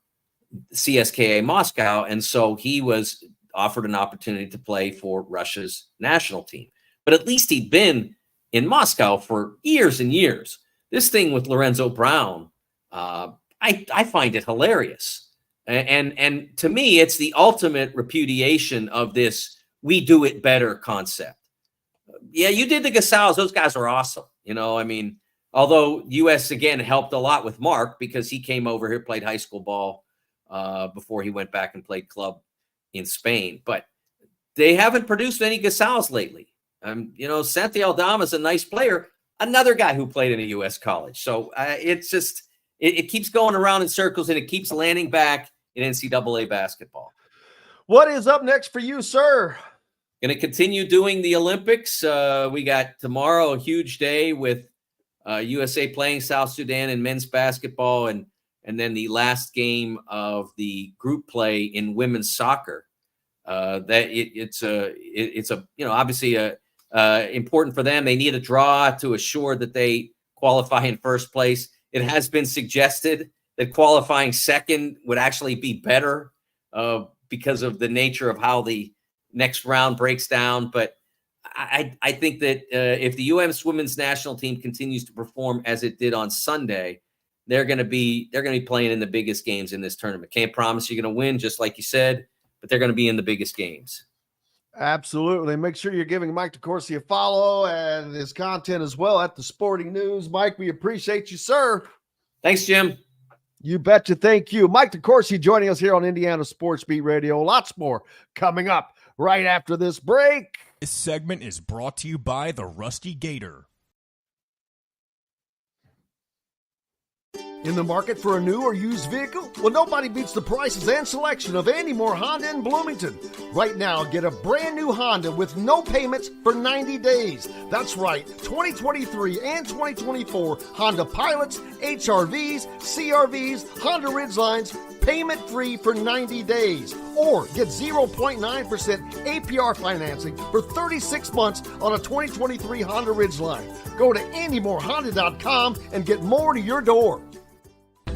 CSKA Moscow, and so he was offered an opportunity to play for Russia's national team. But at least he'd been in Moscow for years and years. This thing with Lorenzo Brown, I find it hilarious. And to me, it's the ultimate repudiation of this "we do it better" concept. Yeah, you did the Gasals. Those guys are awesome. Although U.S. again helped a lot with Mark because he came over here, played high school ball before he went back and played club in Spain. But they haven't produced any Gasals lately. Santi Aldama is a nice player. another guy who played in a U.S. college. So it's just it keeps going around in circles, and it keeps landing back in NCAA basketball. What is up next for you, sir? Going to continue doing the Olympics. We got tomorrow a huge day with USA playing South Sudan in men's basketball, and then the last game of the group play in women's soccer. It's obviously important for them. They need a draw to assure that they qualify in first place. It has been suggested that qualifying second would actually be better because of the nature of how the next round breaks down. But I think that if the U.S. women's national team continues to perform as it did on Sunday, they're going to be playing in the biggest games in this tournament. Can't promise you're going to win, just like you said, but they're going to be in the biggest games. Absolutely. Make sure you're giving Mike DeCouircy a follow and his content as well at the Sporting News. Mike, we appreciate you, sir. Thanks, Jim. You betcha. Thank you. Mike DeCouircy joining us here on Indiana Sports Beat Radio. Lots more coming up right after this break. This segment is brought to you by the Rusty Gator. In the market for a new or used vehicle? Well, nobody beats the prices and selection of Andy Moore Honda in Bloomington. Right now, get a brand new Honda with no payments for 90 days. That's right, 2023 and 2024 Honda Pilots, HRVs, CRVs, Honda Ridgelines, payment-free for 90 days. Or get 0.9% APR financing for 36 months on a 2023 Honda Ridgeline. Go to AndyMooreHonda.com and get more to your door.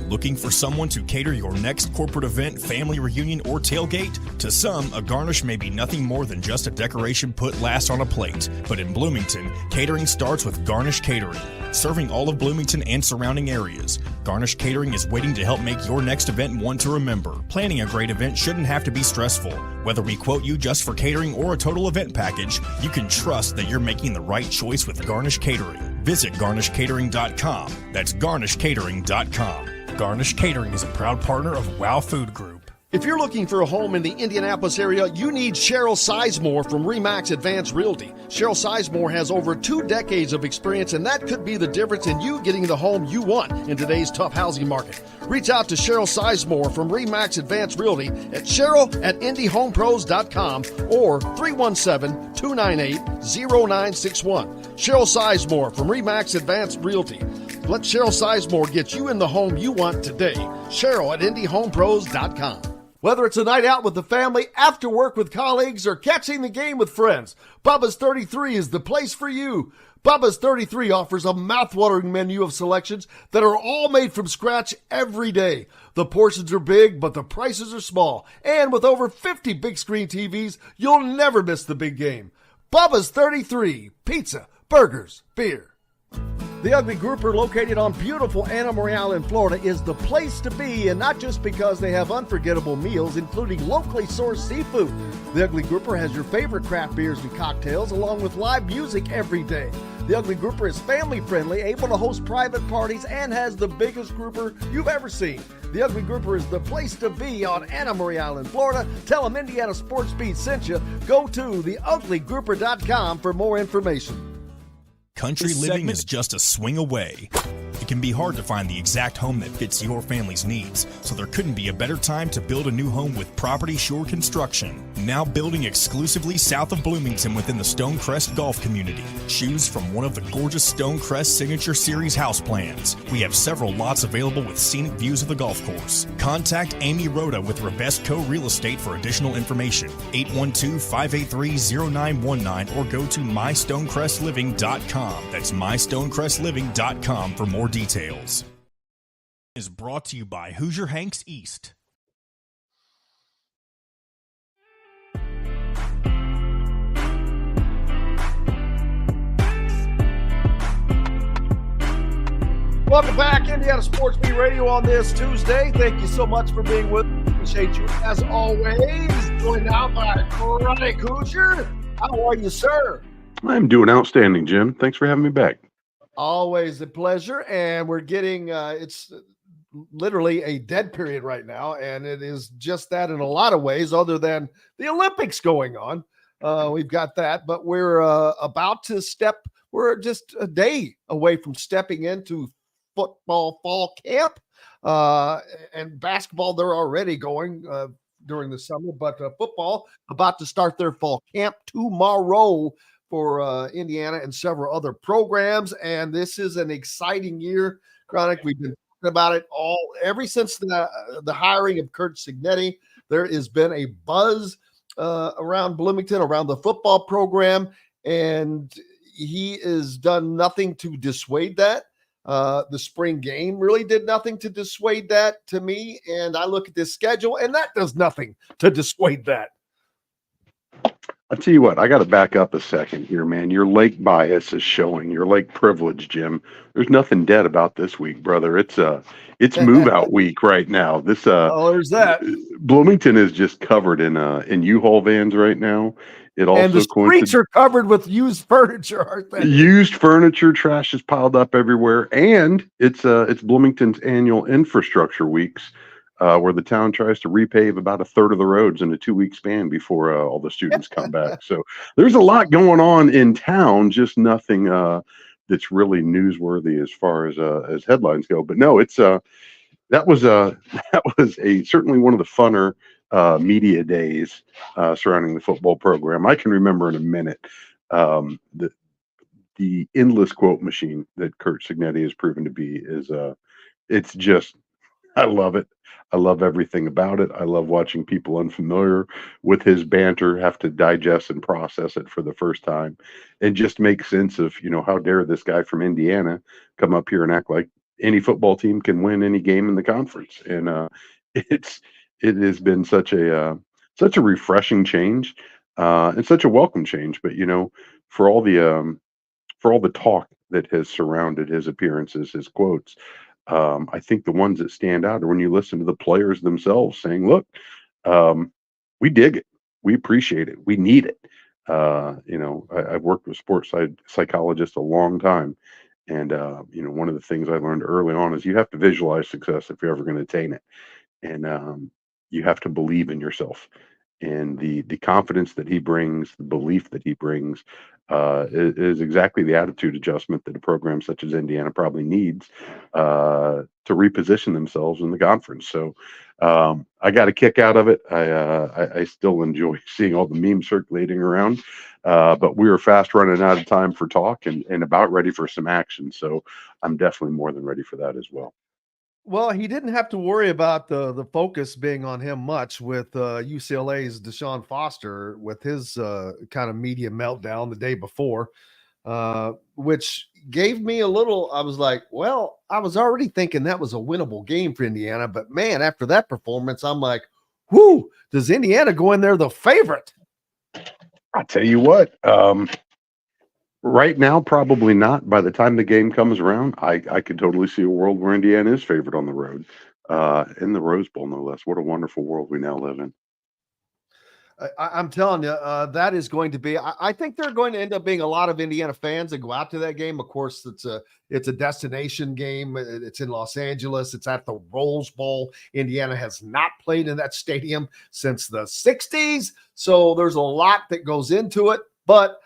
Looking for someone to cater your next corporate event, family reunion, or tailgate? To some, a garnish may be nothing more than just a decoration put last on a plate. But in Bloomington, catering starts with Garnish Catering. Serving all of Bloomington and surrounding areas, Garnish Catering is waiting to help make your next event one to remember. Planning a great event shouldn't have to be stressful. Whether we quote you just for catering or a total event package, you can trust that you're making the right choice with Garnish Catering. Visit garnishcatering.com. That's garnishcatering.com. Garnish Catering is a proud partner of WOW Food Group. If you're looking for a home in the Indianapolis area, you need Cheryl Sizemore from RE/MAX Advanced Realty. Cheryl Sizemore has over 2 decades of experience, and that could be the difference in you getting the home you want in today's tough housing market. Reach out to Cheryl Sizemore from RE/MAX Advanced Realty at cheryl@indyhomepros.com or 317-298-0961. Cheryl Sizemore from RE/MAX Advanced Realty. Let Cheryl Sizemore get you in the home you want today. Cheryl@indyhomepros.com. Whether it's a night out with the family, after work with colleagues, or catching the game with friends, Bubba's 33 is the place for you. Bubba's 33 offers a mouthwatering menu of selections that are all made from scratch every day. The portions are big, but the prices are small. And with over 50 big screen TVs, you'll never miss the big game. Bubba's 33, pizza, burgers, beer. The Ugly Grouper, located on beautiful Anna Marie Island, Florida, is the place to be, and not just because they have unforgettable meals, including locally sourced seafood. The Ugly Grouper has your favorite craft beers and cocktails, along with live music every day. The Ugly Grouper is family-friendly, able to host private parties, and has the biggest grouper you've ever seen. The Ugly Grouper is the place to be on Anna Marie Island, Florida. Tell them Indiana Sports Beat sent you. Go to theuglygrouper.com for more information. Country living is just a swing away. It can be hard to find the exact home that fits your family's needs, so there couldn't be a better time to build a new home with Property Shore Construction. Now building exclusively south of Bloomington within the Stonecrest Golf community. Choose from one of the gorgeous Stonecrest Signature Series house plans. We have several lots available with scenic views of the golf course. Contact Amy Rhoda with Rebesco Real Estate for additional information. 812-583-0919 or go to mystonecrestliving.com. That's mystonecrestliving.com for more details. Is brought to you by Hoosier Hanks East. Welcome back, Indiana Sports Beat Radio on this Tuesday. Thank you so much for being with us. Appreciate you as always. Joined now by Chrnic Hoosier. How are you, sir? I'm doing outstanding, Jim. Thanks for having me back. Always a pleasure. And we're getting, it's literally a dead period right now. And it is just that in a lot of ways, other than the Olympics going on. We've got that, but we're about to step we're just a day away from stepping into football fall camp. And basketball, they're already going during the summer, but football about to start their fall camp tomorrow for Indiana and several other programs. And this is an exciting year, Chronic. We've been talking about it ever since the hiring of Curt Cignetti. There has been a buzz around Bloomington, around the football program, and he has done nothing to dissuade that. The spring game really did nothing to dissuade that to me. And I look at this schedule, and that does nothing to dissuade that. I'll tell you what, I got to back up a second here, man. Your Lake bias is showing. Your Lake privilege, Jim. There's nothing dead about this week, brother. It's move out week right now. This there's that. Bloomington is just covered in U-Haul vans right now. It also and the streets are covered with used furniture, aren't they? Used furniture, trash is piled up everywhere, and it's Bloomington's annual infrastructure weeks, where the town tries to repave about a third of the roads in a 2-week span before all the students come back. So there's a lot going on in town, just nothing that's really newsworthy as far as headlines go. But no, it's that was certainly one of the funner media days surrounding the football program. I can remember in a minute the endless quote machine that Curt Cignetti has proven to be is it's just, I love it. I love everything about it. I love watching people unfamiliar with his banter have to digest and process it for the first time and just make sense of, how dare this guy from Indiana come up here and act like any football team can win any game in the conference. And it has been such a refreshing change and such a welcome change. But for all the talk that has surrounded his appearances, his quotes, I think the ones that stand out are when you listen to the players themselves saying, "Look, we dig it, we appreciate it, we need it." I've worked with sports psychologists a long time. And, one of the things I learned early on is you have to visualize success if you're ever going to attain it. And you have to believe in yourself. And the confidence that he brings, the belief that he brings, is exactly the attitude adjustment that a program such as Indiana probably needs to reposition themselves in the conference. So I got a kick out of it. I still enjoy seeing all the memes circulating around, but we were fast running out of time for talk and about ready for some action. So I'm definitely more than ready for that as well. Well, he didn't have to worry about the focus being on him much with UCLA's Deshaun Foster with his kind of media meltdown the day before, which gave me a little, I was like, well, I was already thinking that was a winnable game for Indiana. But, man, after that performance, I'm like, whoo, does Indiana go in there the favorite? I'll tell you what, right now, probably not. By the time the game comes around, I could totally see a world where Indiana is favored on the road, in the Rose Bowl, no less. What a wonderful world we now live in. I'm telling you, that is going to be. I think there are going to end up being a lot of Indiana fans that go out to that game. Of course, it's a destination game. It's in Los Angeles. It's at the Rose Bowl. Indiana has not played in that stadium since the 60s, so there's a lot that goes into it. But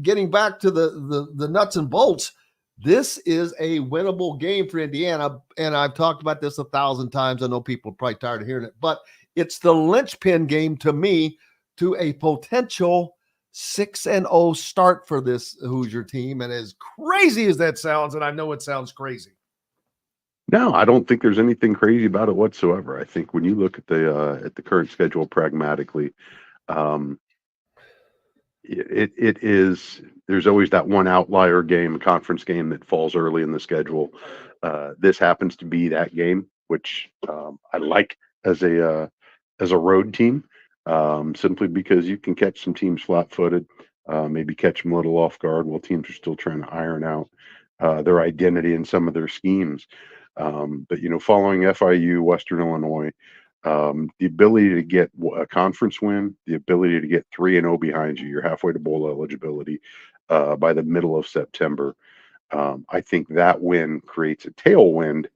getting back to the nuts and bolts, this is a winnable game for Indiana, and I've talked about this 1,000 times. I know people are probably tired of hearing it, but it's the linchpin game to me to a potential 6-0 start for this Hoosier team. And as crazy as that sounds, and I know it sounds crazy. No, I don't think there's anything crazy about it whatsoever. I think when you look at the current schedule pragmatically, it is, there's always that one outlier game, a conference game that falls early in the schedule. This happens to be that game, which I like as a road team, simply because you can catch some teams flat-footed, maybe catch them a little off guard while teams are still trying to iron out their identity and some of their schemes. But following FIU, Western Illinois, the ability to get a conference win, the ability to get 3-0 behind you, you're halfway to bowl eligibility by the middle of September. I think that win creates a tailwind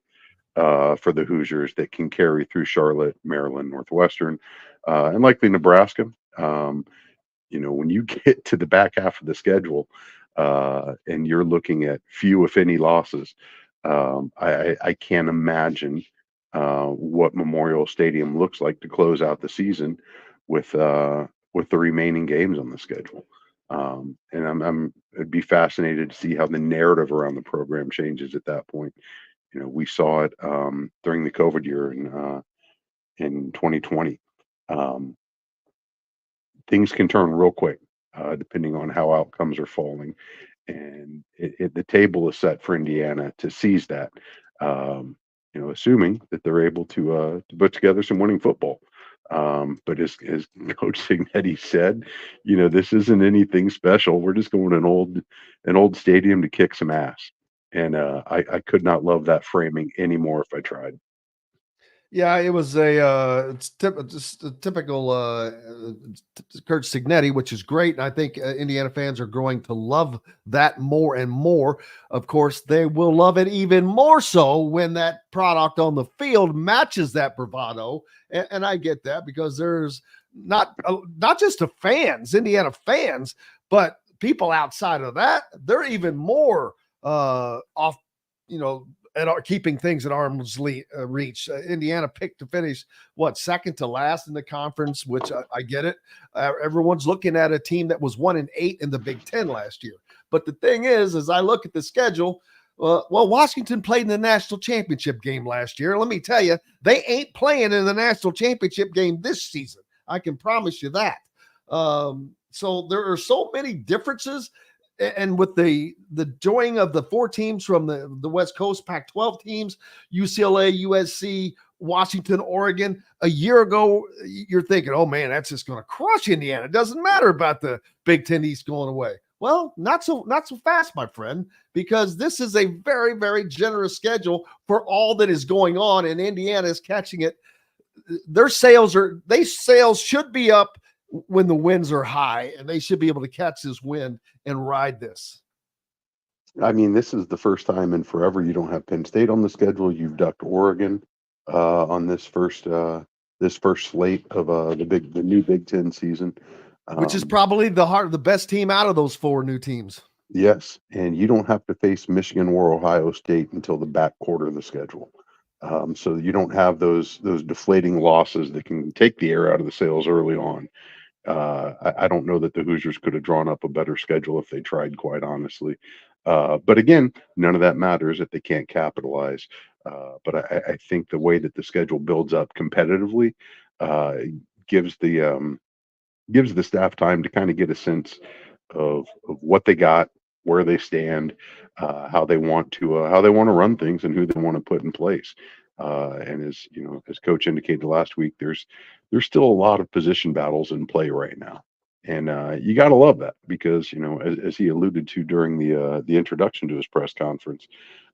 for the Hoosiers that can carry through Charlotte, Maryland, Northwestern, and likely Nebraska. When you get to the back half of the schedule, and you're looking at few, if any, losses. I can't imagine what Memorial Stadium looks like to close out the season with the remaining games on the schedule. And I'd be fascinated to see how the narrative around the program changes at that point. We saw it during the COVID year in 2020. Things can turn real quick depending on how outcomes are falling, and the table is set for Indiana to seize that. Assuming that they're able to put together some winning football. But as Coach Signetti said, this isn't anything special. We're just going an old stadium to kick some ass, and I could not love that framing anymore if I tried. Yeah, it was just a typical Kurt Signetti, which is great. And I think Indiana fans are growing to love that more and more. Of course, they will love it even more so when that product on the field matches that bravado. And I get that, because there's not just the fans, Indiana fans, but people outside of that, they're even more off, and are keeping things at arm's reach. Indiana picked to finish second to last in the conference, which I get it. Everyone's looking at a team that was 1-8 in the Big Ten last year. But the thing is, as I look at the schedule, Washington played in the national championship game last year. Let me tell you, they ain't playing in the national championship game this season. I can promise you that. So there are so many differences. And with the joining of the 4 teams from the West Coast, Pac-12 teams, UCLA, USC, Washington, Oregon, a year ago, you're thinking, oh man, that's just going to crush Indiana. It doesn't matter about the Big Ten East going away. Well, not so fast, my friend, because this is a very, very generous schedule for all that is going on, and Indiana is catching it. Their sales should be up when the winds are high, and they should be able to catch this wind and ride this. I mean, this is the first time in forever you don't have Penn State on the schedule. You've ducked Oregon on this first slate of the new Big Ten season, which is probably the best team out of those 4 new teams. Yes, and you don't have to face Michigan or Ohio State until the back quarter of the schedule. So you don't have those deflating losses that can take the air out of the sails early on. I don't know that the Hoosiers could have drawn up a better schedule if they tried, quite honestly. But again, none of that matters if they can't capitalize. But I think the way that the schedule builds up competitively gives the staff time to kind of get a sense of what they got, where they stand, how they want to run things, and who they want to put in place. And as Coach indicated last week, there's still a lot of position battles in play right now, and you got to love that, because as he alluded to during the introduction to his press conference,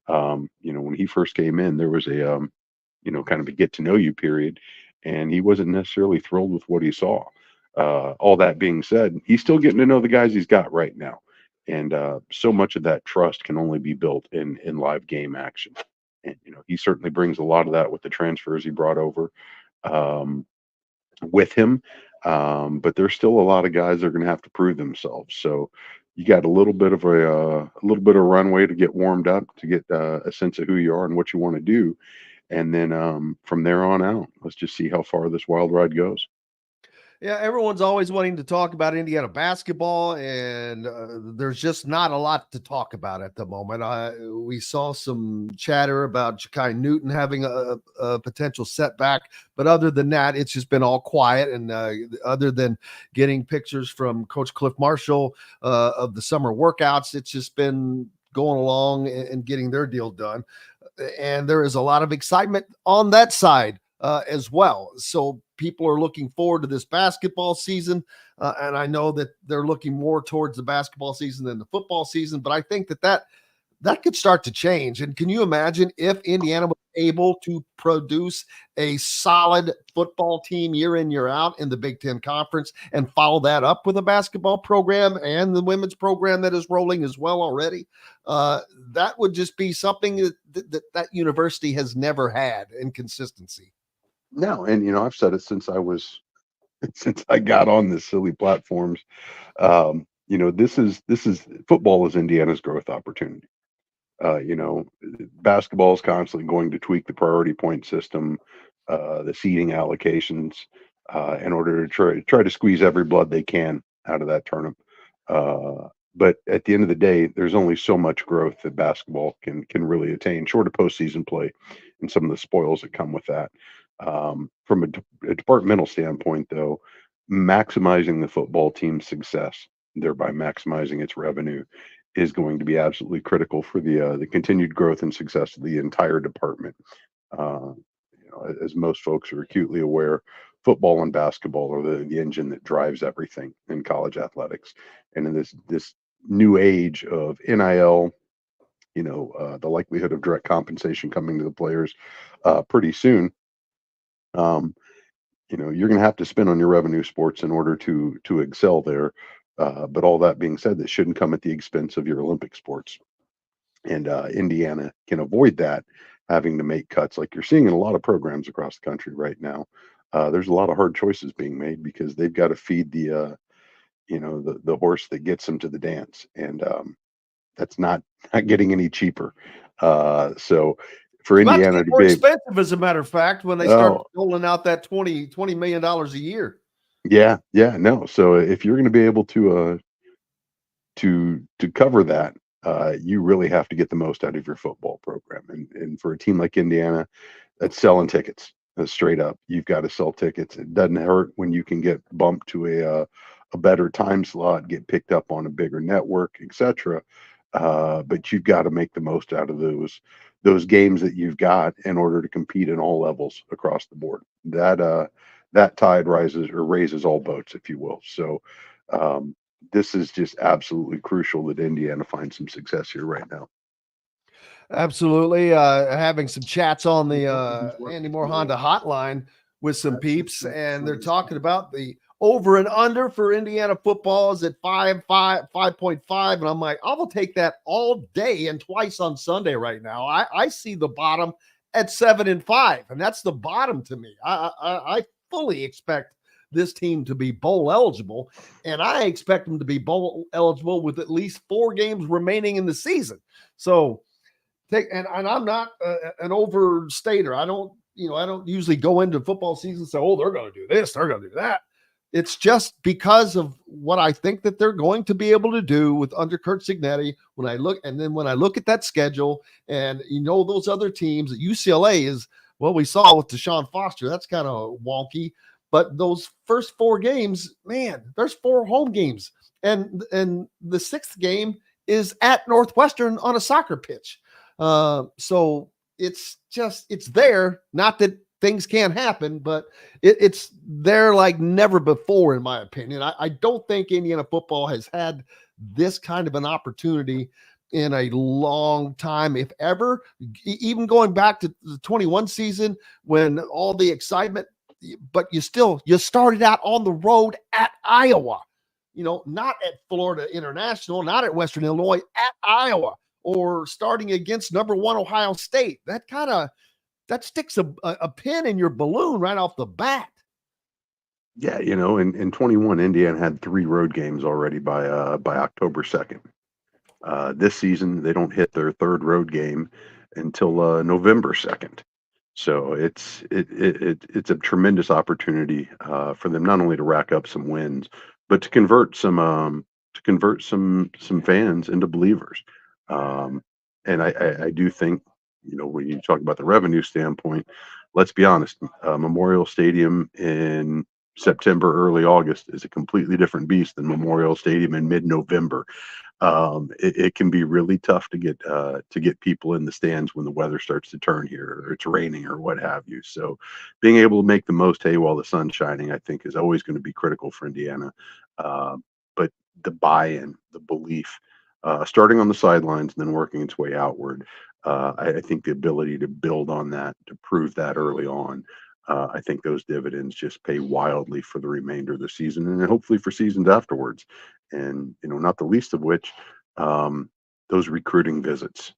when he first came in, there was a kind of a get to know you period, and he wasn't necessarily thrilled with what he saw. All that being said, he's still getting to know the guys he's got right now, and so much of that trust can only be built in live game action. And he certainly brings a lot of that with the transfers he brought over with him. But there's still a lot of guys that are going to have to prove themselves. So you got a little bit of runway to get warmed up, to get a sense of who you are and what you want to do, and then from there on out, let's just see how far this wild ride goes. Yeah, everyone's always wanting to talk about Indiana basketball, and there's just not a lot to talk about at the moment. We saw some chatter about Ja'Kai Newton having a potential setback, but other than that, it's just been all quiet. And other than getting pictures from Coach Cliff Marshall of the summer workouts, it's just been going along and getting their deal done. And there is a lot of excitement on that side as well. So people are looking forward to this basketball season. And I know that they're looking more towards the basketball season than the football season, but I think that could start to change. And can you imagine if Indiana was able to produce a solid football team year in, year out in the Big Ten Conference, and follow that up with a basketball program and the women's program that is rolling as well already? That would just be something that university has never had in consistency. No, and I've said it since I got on the silly platforms. this is football is Indiana's growth opportunity. Basketball is constantly going to tweak the priority point system, the seeding allocations, in order to try to squeeze every blood they can out of that turnip. But at the end of the day, there's only so much growth that basketball can really attain, short of postseason play, and some of the spoils that come with that. From a departmental standpoint, though, maximizing the football team's success, thereby maximizing its revenue, is going to be absolutely critical for the continued growth and success of the entire department. As most folks are acutely aware, football and basketball are the engine that drives everything in college athletics. And in this new age of NIL, the likelihood of direct compensation coming to the players pretty soon, you're going to have to spend on your revenue sports in order to excel there. But all that being said, that shouldn't come at the expense of your Olympic sports. And Indiana can avoid that, having to make cuts like you're seeing in a lot of programs across the country right now. There's a lot of hard choices being made because they've got to feed the horse that gets them to the dance, and that's not getting any cheaper. So for It's about to Indiana get to more be, expensive, as a matter of fact, when they start doling out that $20 million a year. yeah, no. So if you're going to be able to cover that, you really have to get the most out of your football program. And for a team like Indiana, that's selling tickets. Straight up, you've got to sell tickets. It doesn't hurt when you can get bumped to a better time slot, get picked up on a bigger network, etc. But you've got to make the most out of those games that you've got in order to compete in all levels across the board. That tide raises all boats, if you will. So this is just absolutely crucial that Indiana finds some success here right now. Absolutely. Having some chats on the Andy Moore Honda hotline with some peeps, and they're talking about the over and under for Indiana football is at 5.5. And I'm like, I will take that all day and twice on Sunday right now. I see the bottom at 7-5, and that's the bottom to me. I fully expect this team to be bowl eligible, and I expect them to be bowl eligible with at least 4 games remaining in the season. So and I'm not an overstater. I don't usually go into football season and say, oh, they're going to do this, they're going to do that. It's just because of what I think that they're going to be able to do with under Curt Cignetti. When I look at that schedule, and those other teams, at UCLA is, well, we saw with Deshaun Foster, that's kind of wonky. But those first 4 games, man, there's 4 home games, and the 6th game is at Northwestern on a soccer pitch. So it's there. Not that things can't happen, but it's there like never before, in my opinion. I don't think Indiana football has had this kind of an opportunity in a long time, if ever. Even going back to the 21 season when all the excitement, but you started out on the road at Iowa, not at Florida International, not at Western Illinois, at Iowa, or starting against number 1 Ohio State. That sticks a pin in your balloon right off the bat. Yeah, in 21, Indiana had 3 road games already by October 2nd. This season, they don't hit their 3rd road game until November 2nd. So it's a tremendous opportunity for them not only to rack up some wins, but to convert some fans into believers. And I do think, when you talk about the revenue standpoint, let's be honest, Memorial Stadium in September, early August is a completely different beast than Memorial Stadium in mid-November. It can be really tough to get people in the stands when the weather starts to turn here, or it's raining, or what have you. So being able to make the most hay while the sun's shining, I think, is always going to be critical for Indiana. But the buy-in, the belief, starting on the sidelines and then working its way outward, I think the ability to build on that, to prove that early on, I think those dividends just pay wildly for the remainder of the season, and then hopefully for seasons afterwards. And not the least of which, those recruiting visits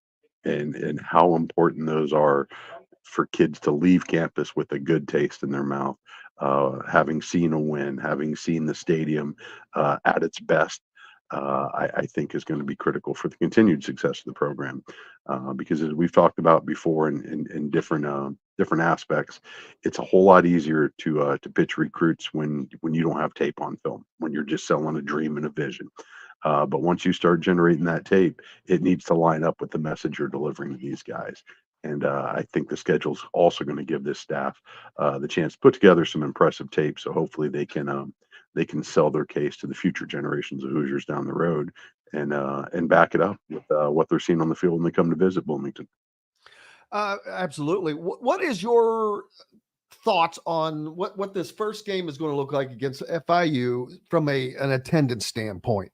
and how important those are for kids to leave campus with a good taste in their mouth, having seen a win, having seen the stadium at its best. I think is going to be critical for the continued success of the program. Because as we've talked about before in different aspects, it's a whole lot easier to pitch recruits when you don't have tape on film, when you're just selling a dream and a vision. But once you start generating that tape, it needs to line up with the message you're delivering to these guys. And I think the schedule's also going to give this staff the chance to put together some impressive tape. So hopefully they can sell their case to the future generations of Hoosiers down the road and back it up with what they're seeing on the field when they come to visit Bloomington. Absolutely. What is your thoughts on what this first game is going to look like against FIU from an attendance standpoint?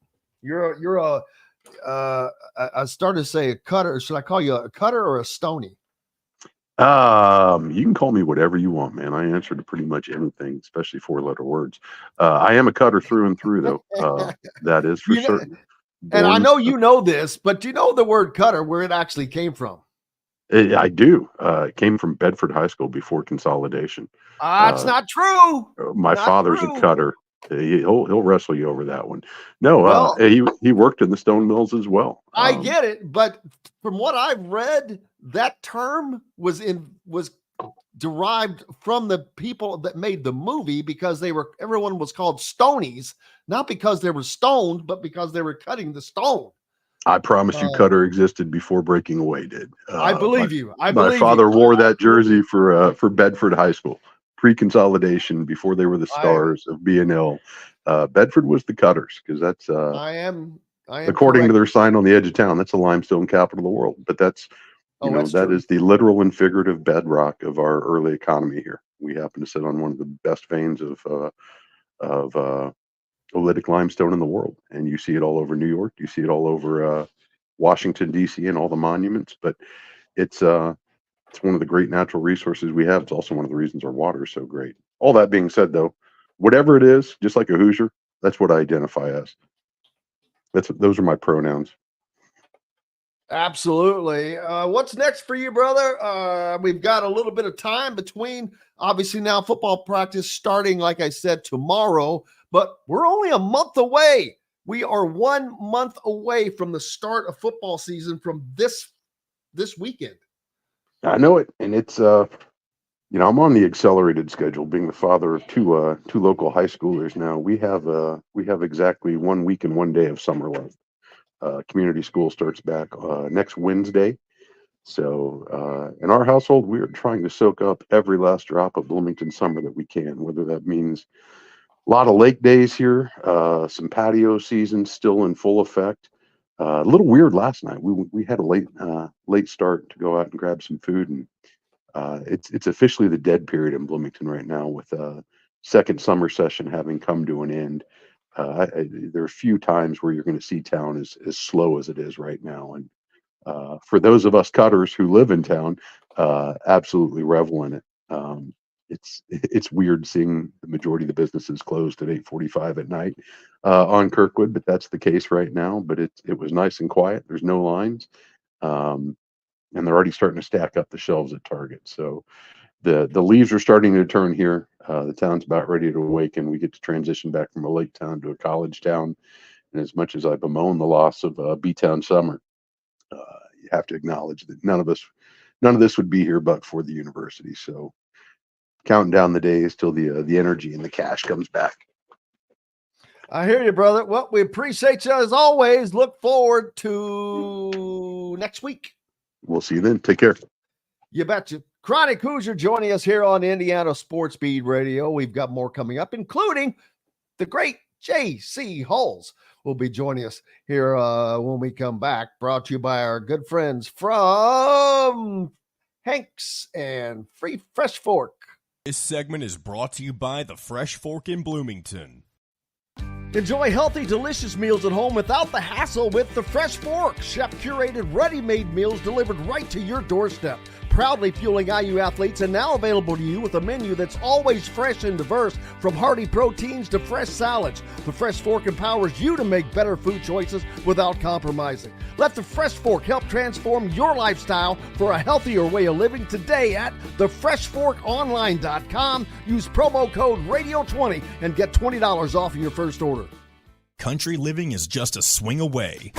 I started to say a cutter. Should I call you a cutter or a stony? You can call me whatever you want, man. I answer to pretty much anything, especially 4-letter words. I am a cutter through and through, though. That is for certain. And I know you know this, but do you know the word cutter, where it actually came from? I do. It came from Bedford High School before consolidation. It's not true. My father's a cutter. He'll wrestle you over that one. No, Well, he worked in the stone mills as well. I get it, but from what I've read, that term was derived from the people that made the movie, because everyone was called stonies, not because they were stoned, but because they were cutting the stone. I promise you, cutter existed before Breaking Away did. I believe you. My father wore that jersey for Bedford High School pre-consolidation, before they were the stars of B&L. Bedford was the cutters, because that's I am according to their sign on the edge of town. That's the limestone capital of the world. But that's that is the literal and figurative bedrock of our early economy here. We happen to sit on one of the best veins of oolitic limestone in the world, and you see it all over New York. You see it all over Washington D.C. and all the monuments. But it's one of the great natural resources we have. It's also one of the reasons our water is so great. All that being said, though, whatever it is, just like a Hoosier, that's what I identify as. Those are my pronouns. Absolutely. What's next for you, brother? We've got a little bit of time between, obviously, now football practice starting, like I said, tomorrow, but we're only a month away. We are 1 month away from the start of football season from this weekend. I know it, and it's I'm on the accelerated schedule, being the father of two local high schoolers now. We have exactly 1 week and 1 day of summer left. Community school starts back next Wednesday. So in our household, we are trying to soak up every last drop of Bloomington summer that we can, whether that means a lot of lake days here, some patio season still in full effect. A little weird last night. We had a late start to go out and grab some food, and it's officially the dead period in Bloomington right now, with second summer session having come to an end. There are a few times where you're going to see town as slow as it is right now, and for those of us cutters who live in town, absolutely revel in it. It's weird seeing the majority of the businesses closed at 8:45 at night on Kirkwood, but that's the case right now. But it was nice and quiet. There's no lines, and they're already starting to stack up the shelves at Target. So the leaves are starting to turn here. The town's about ready to awaken. We get to transition back from a lake town to a college town. And as much as I bemoan the loss of B-Town summer, you have to acknowledge that none of this would be here but for the university. So counting down the days till the energy and the cash comes back. I hear you, brother. Well, we appreciate you as always. Look forward to next week. We'll see you then. Take care. You betcha. Chrnic Hoosier joining us here on Indiana Sports Speed Radio. We've got more coming up, including the great J.C. Hulls will be joining us here when we come back. Brought to you by our good friends from Hanks and Free Fresh Fork. This segment is brought to you by the Fresh Fork in Bloomington. Enjoy healthy, delicious meals at home without the hassle with the Fresh Fork. Chef-curated, ready-made meals delivered right to your doorstep. Proudly fueling IU athletes and now available to you with a menu that's always fresh and diverse, from hearty proteins to fresh salads. The Fresh Fork empowers you to make better food choices without compromising. Let the Fresh Fork help transform your lifestyle for a healthier way of living today at thefreshforkonline.com. Use promo code RADIO20 and get $20 off your first order. country living is just a swing away.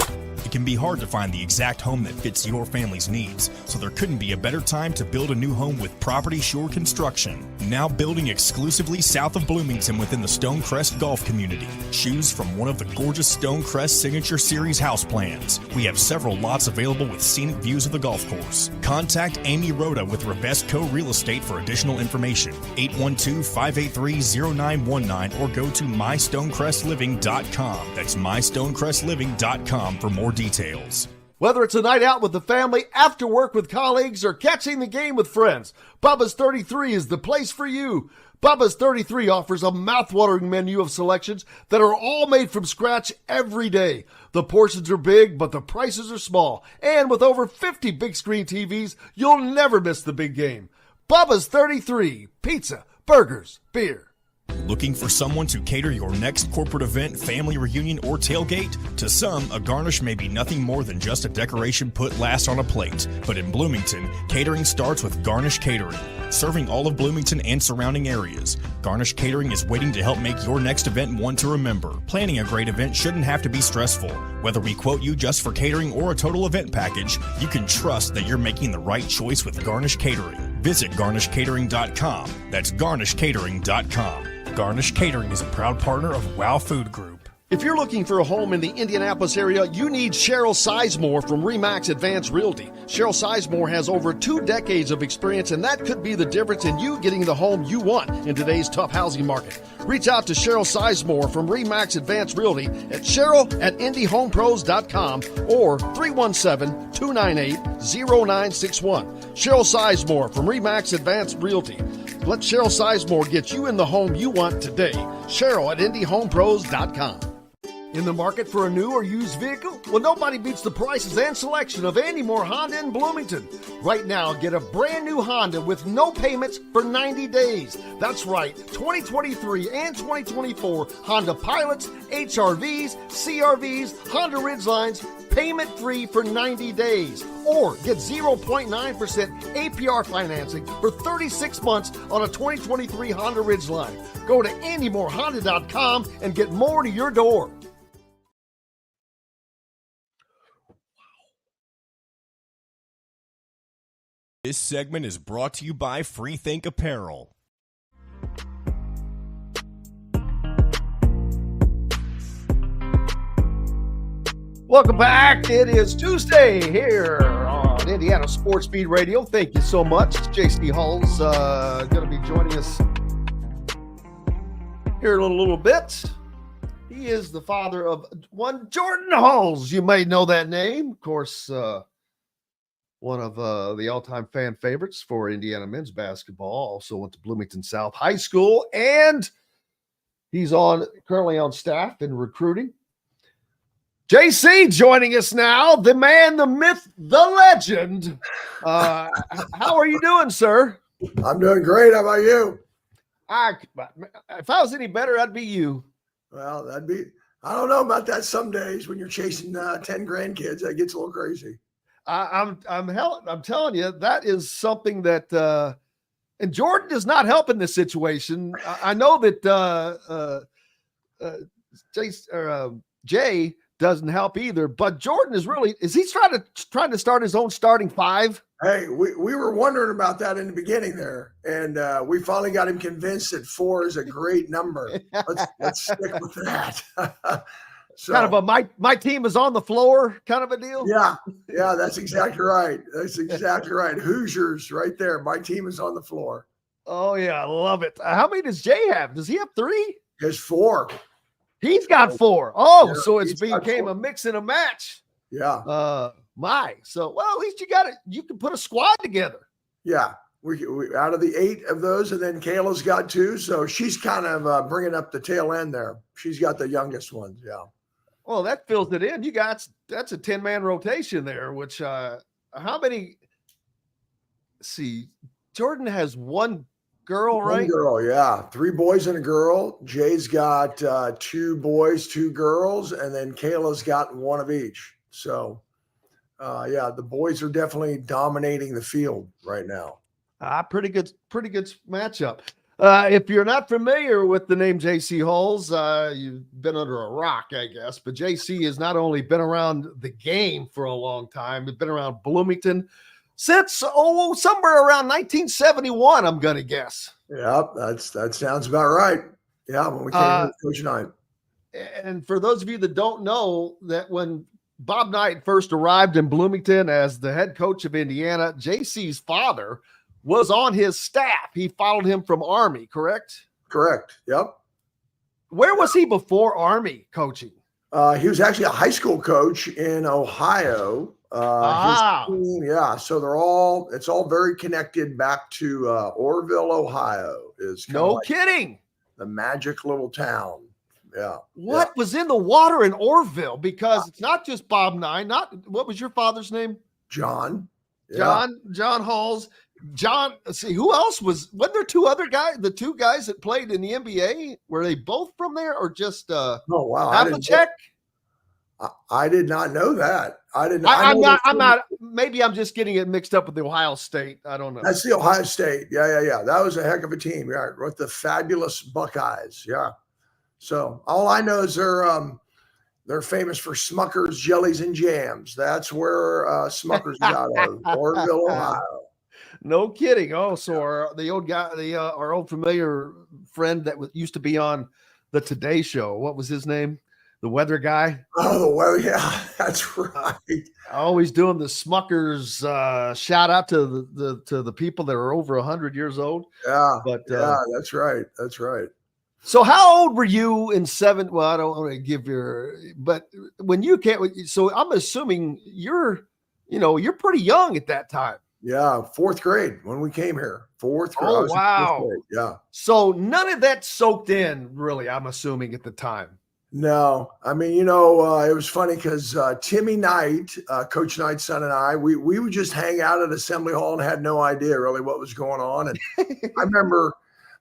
It can be hard to find the exact home that fits your family's needs, so there couldn't be a better time to build a new home with Property Shore Construction. Now building exclusively south of Bloomington within the Stonecrest Golf community. Choose from one of the gorgeous Stonecrest Signature Series house plans. We have several lots available with scenic views of the golf course. Contact Amy Rhoda with Rebesco Real Estate for additional information. 812-583-0919 or go to mystonecrestliving.com. That's mystonecrestliving.com for more details. Whether it's a night out with the family, after work with colleagues, or catching the game with friends, Bubba's 33 is the place for you. Bubba's 33 offers a mouthwatering menu of selections that are all made from scratch every day. The portions are big, but the prices are small. And with over 50 big screen TVs, you'll never miss the big game. Bubba's 33, pizza, burgers, beer. Looking for someone to cater your next corporate event, family reunion, or tailgate? To some, a garnish may be nothing more than just a decoration put last on a plate. But in Bloomington, catering starts with Garnish Catering. Serving all of Bloomington and surrounding areas, Garnish Catering is waiting to help make your next event one to remember. Planning a great event shouldn't have to be stressful. Whether we quote you just for catering or a total event package, you can trust that you're making the right choice with Garnish Catering. Visit garnishcatering.com. That's garnishcatering.com. Garnish Catering is a proud partner of WOW Food Group. If you're looking for a home in the Indianapolis area, you need Cheryl Sizemore from RE/MAX Advanced Realty. Cheryl Sizemore has over 2 decades of experience, and that could be the difference in you getting the home you want in today's tough housing market. Reach out to Cheryl Sizemore from RE/MAX Advanced Realty at cheryl@indyhomepros.com or 317-298-0961. Cheryl Sizemore from RE/MAX Advanced Realty. Let Cheryl Sizemore get you in the home you want today. Cheryl@indyhomepros.com. In the market for a new or used vehicle? Well, nobody beats the prices and selection of Andy Moore Honda in Bloomington. Right now, get a brand new Honda with no payments for 90 days. That's right, 2023 and 2024 Honda Pilots, HRVs, CRVs, Honda Ridgelines, payment-free for 90 days. Or get 0.9% APR financing for 36 months on a 2023 Honda Ridgeline. Go to AndyMooreHonda.com and get more to your door. This segment is brought to you by Freethink Apparel. Welcome back. It is Tuesday here on Indiana Sports Speed Radio. Thank you so much. JC Hull's going to be joining us here in a little bit. He is the father of one Jordan Hulls. You may know that name. Of course, one of the all-time fan favorites for Indiana men's basketball. Also went to Bloomington South High School, and he's currently on staff in recruiting. JC joining us now, the man, the myth, the legend. How are you doing, sir? I'm doing great. How about you? If I was any better, I'd be you. Well, I don't know about that some days when you're chasing 10 grandkids. That gets a little crazy. I'm telling you, that is something that and Jordan does not help in this situation. I know that Jay doesn't help either, but Jordan is he trying to start his own starting five? Hey, we were wondering about that in the beginning there, and we finally got him convinced that 4 is a great number. Let's stick with that. So, kind of a my team is on the floor kind of a deal. Yeah, that's exactly right. That's exactly right. Hoosiers right there. My team is on the floor. Oh yeah, I love it. How many does Jay have? Does he have 3? He has 4. He's got 4. Oh, yeah, so it became a mix and a match. Yeah. So well, at least you can put a squad together. Yeah. We out of the 8 of those, and then Kayla's got 2, so she's kind of bringing up the tail end there. She's got the youngest ones. Yeah. Well, that fills it in. That's a 10-man rotation there, which how many? See, Jordan has 1 girl, right? 1 girl, yeah. 3 boys and a girl. Jay's got 2 boys, 2 girls, and then Kayla's got 1 of each. So, the boys are definitely dominating the field right now. Pretty good matchup. If you're not familiar with the name J.C. Halls, you've been under a rock, I guess. But J.C. has not only been around the game for a long time, he's been around Bloomington since, somewhere around 1971, I'm going to guess. Yeah, that sounds about right. Yeah, when we came with Coach Knight. And for those of you that don't know, that when Bob Knight first arrived in Bloomington as the head coach of Indiana, J.C.'s father was on his staff. He followed him from Army, correct? Correct. Yep. Where was he before Army coaching? He was actually a high school coach in Ohio. His team, yeah. So it's all very connected back to Orrville, Ohio. Is no kidding. The magic little town. Yeah. What was in the water in Orrville? Because it's not just Bob Knight. What was your father's name? John. Yeah. John Halls. John, see, who else wasn't there two other guys, the two guys that played in the NBA? Were they both from there or just oh wow, Havlicek? I did not know that. I didn't. I'm not. Maybe I'm just getting it mixed up with the Ohio State. I don't know. That's the Ohio State. Yeah. That was a heck of a team. Yeah, with the fabulous Buckeyes. Yeah. So all I know is they're famous for Smucker's jellies and jams. That's where Smucker's is out of Orrville, Ohio. No kidding. Oh, so the old guy, our old familiar friend that used to be on the Today Show. What was his name? The weather guy. Oh, the weather. Yeah, that's right. Always doing the Smuckers. Shout out to the people that are over 100 years old. Yeah, that's right. That's right. So how old were you in seven? Well, I don't want to give but when you can't. So I'm assuming you're pretty young at that time. Yeah, fourth grade when we came here. Fourth grade. Oh, wow. Yeah. So none of that soaked in, really, I'm assuming, at the time. No. I mean, it was funny because Timmy Knight, Coach Knight's son, and I, we would just hang out at Assembly Hall and had no idea really what was going on. And I remember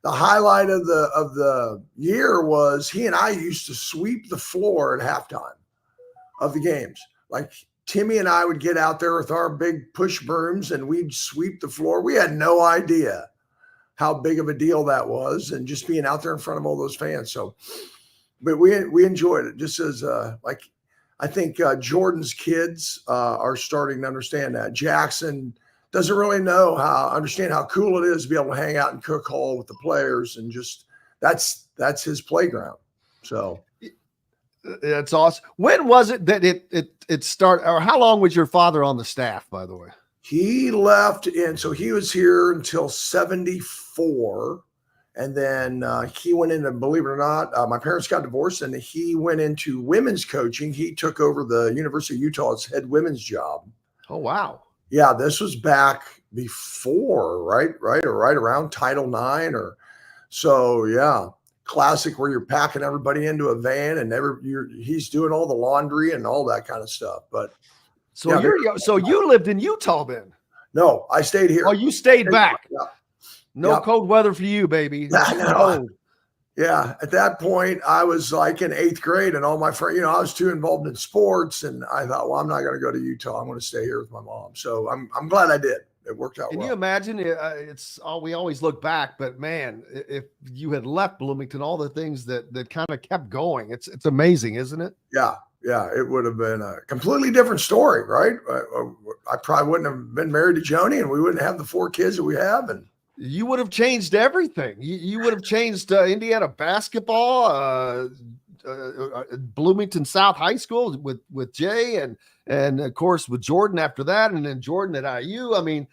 the highlight of the year was he and I used to sweep the floor at halftime of the games. Like, Timmy and I would get out there with our big push brooms and we'd sweep the floor. We had no idea how big of a deal that was, and just being out there in front of all those fans. So, but we enjoyed it. Just as I think Jordan's kids are starting to understand that. Jackson doesn't really understand how cool it is to be able to hang out in Cook Hall with the players, and just that's his playground. So. That's awesome. When was it that it started, or how long was your father on the staff, by the way? He left so he was here until 74. And then he went into, believe it or not, my parents got divorced and he went into women's coaching. He took over the University of Utah's head women's job. Oh, wow. Yeah, this was back before, right? Or right around Title IX so, yeah. Classic where you're packing everybody into a van and he's doing all the laundry and all that kind of stuff. But so you lived in Utah then? No, I stayed here. Oh, you stayed back. Yeah. No cold weather for you, baby. No. Yeah. At that point, I was like in 8th grade, and all my friends, I was too involved in sports, and I thought, well, I'm not going to go to Utah. I'm going to stay here with my mom. So I'm glad I did. It worked out well. Can you imagine? We always look back, but man, if you had left Bloomington, all the things that kind of kept going, it's amazing, isn't it? Yeah. It would have been a completely different story, right? I probably wouldn't have been married to Joni, and we wouldn't have the 4 kids that we have. And you would have changed everything. You would have changed Indiana basketball, Bloomington South High School with Jay, and of course with Jordan after that, and then Jordan at IU. I mean,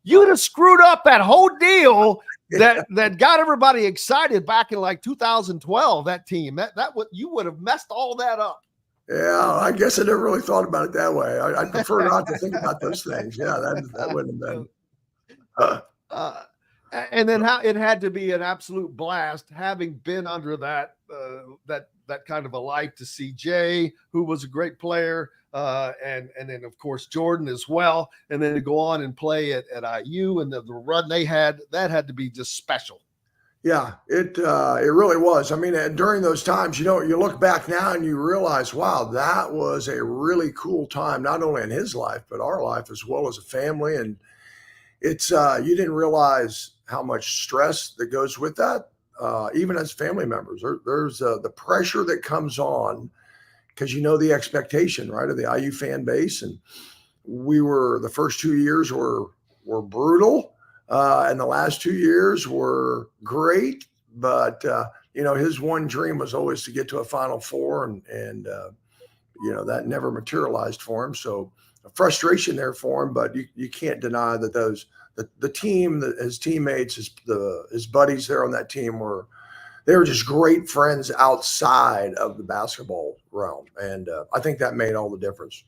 you'd have screwed up that whole deal that got everybody excited back in like 2012. That team, you would have messed all that up. Yeah, I guess I never really thought about it that way. I prefer not to think about those things. Yeah, that wouldn't have been. And then how it had to be an absolute blast having been under that kind of a life, to see Jay, who was a great player, and then of course Jordan as well, and then to go on and play at IU, and the run they had, that had to be just special. Yeah, it really was. I mean, during those times, you look back now and you realize, wow, that was a really cool time, not only in his life, but our life as well as a family. And it's, you didn't realize how much stress that goes with that. Even as family members, there's the pressure that comes on because the expectation, right, of the IU fan base. And the first 2 years were brutal, and the last 2 years were great. But his one dream was always to get to a Final Four, and that never materialized for him. So a frustration there for him, but you can't deny that the team, his teammates, his buddies there on that team they were just great friends outside of the basketball realm. And I think that made all the difference.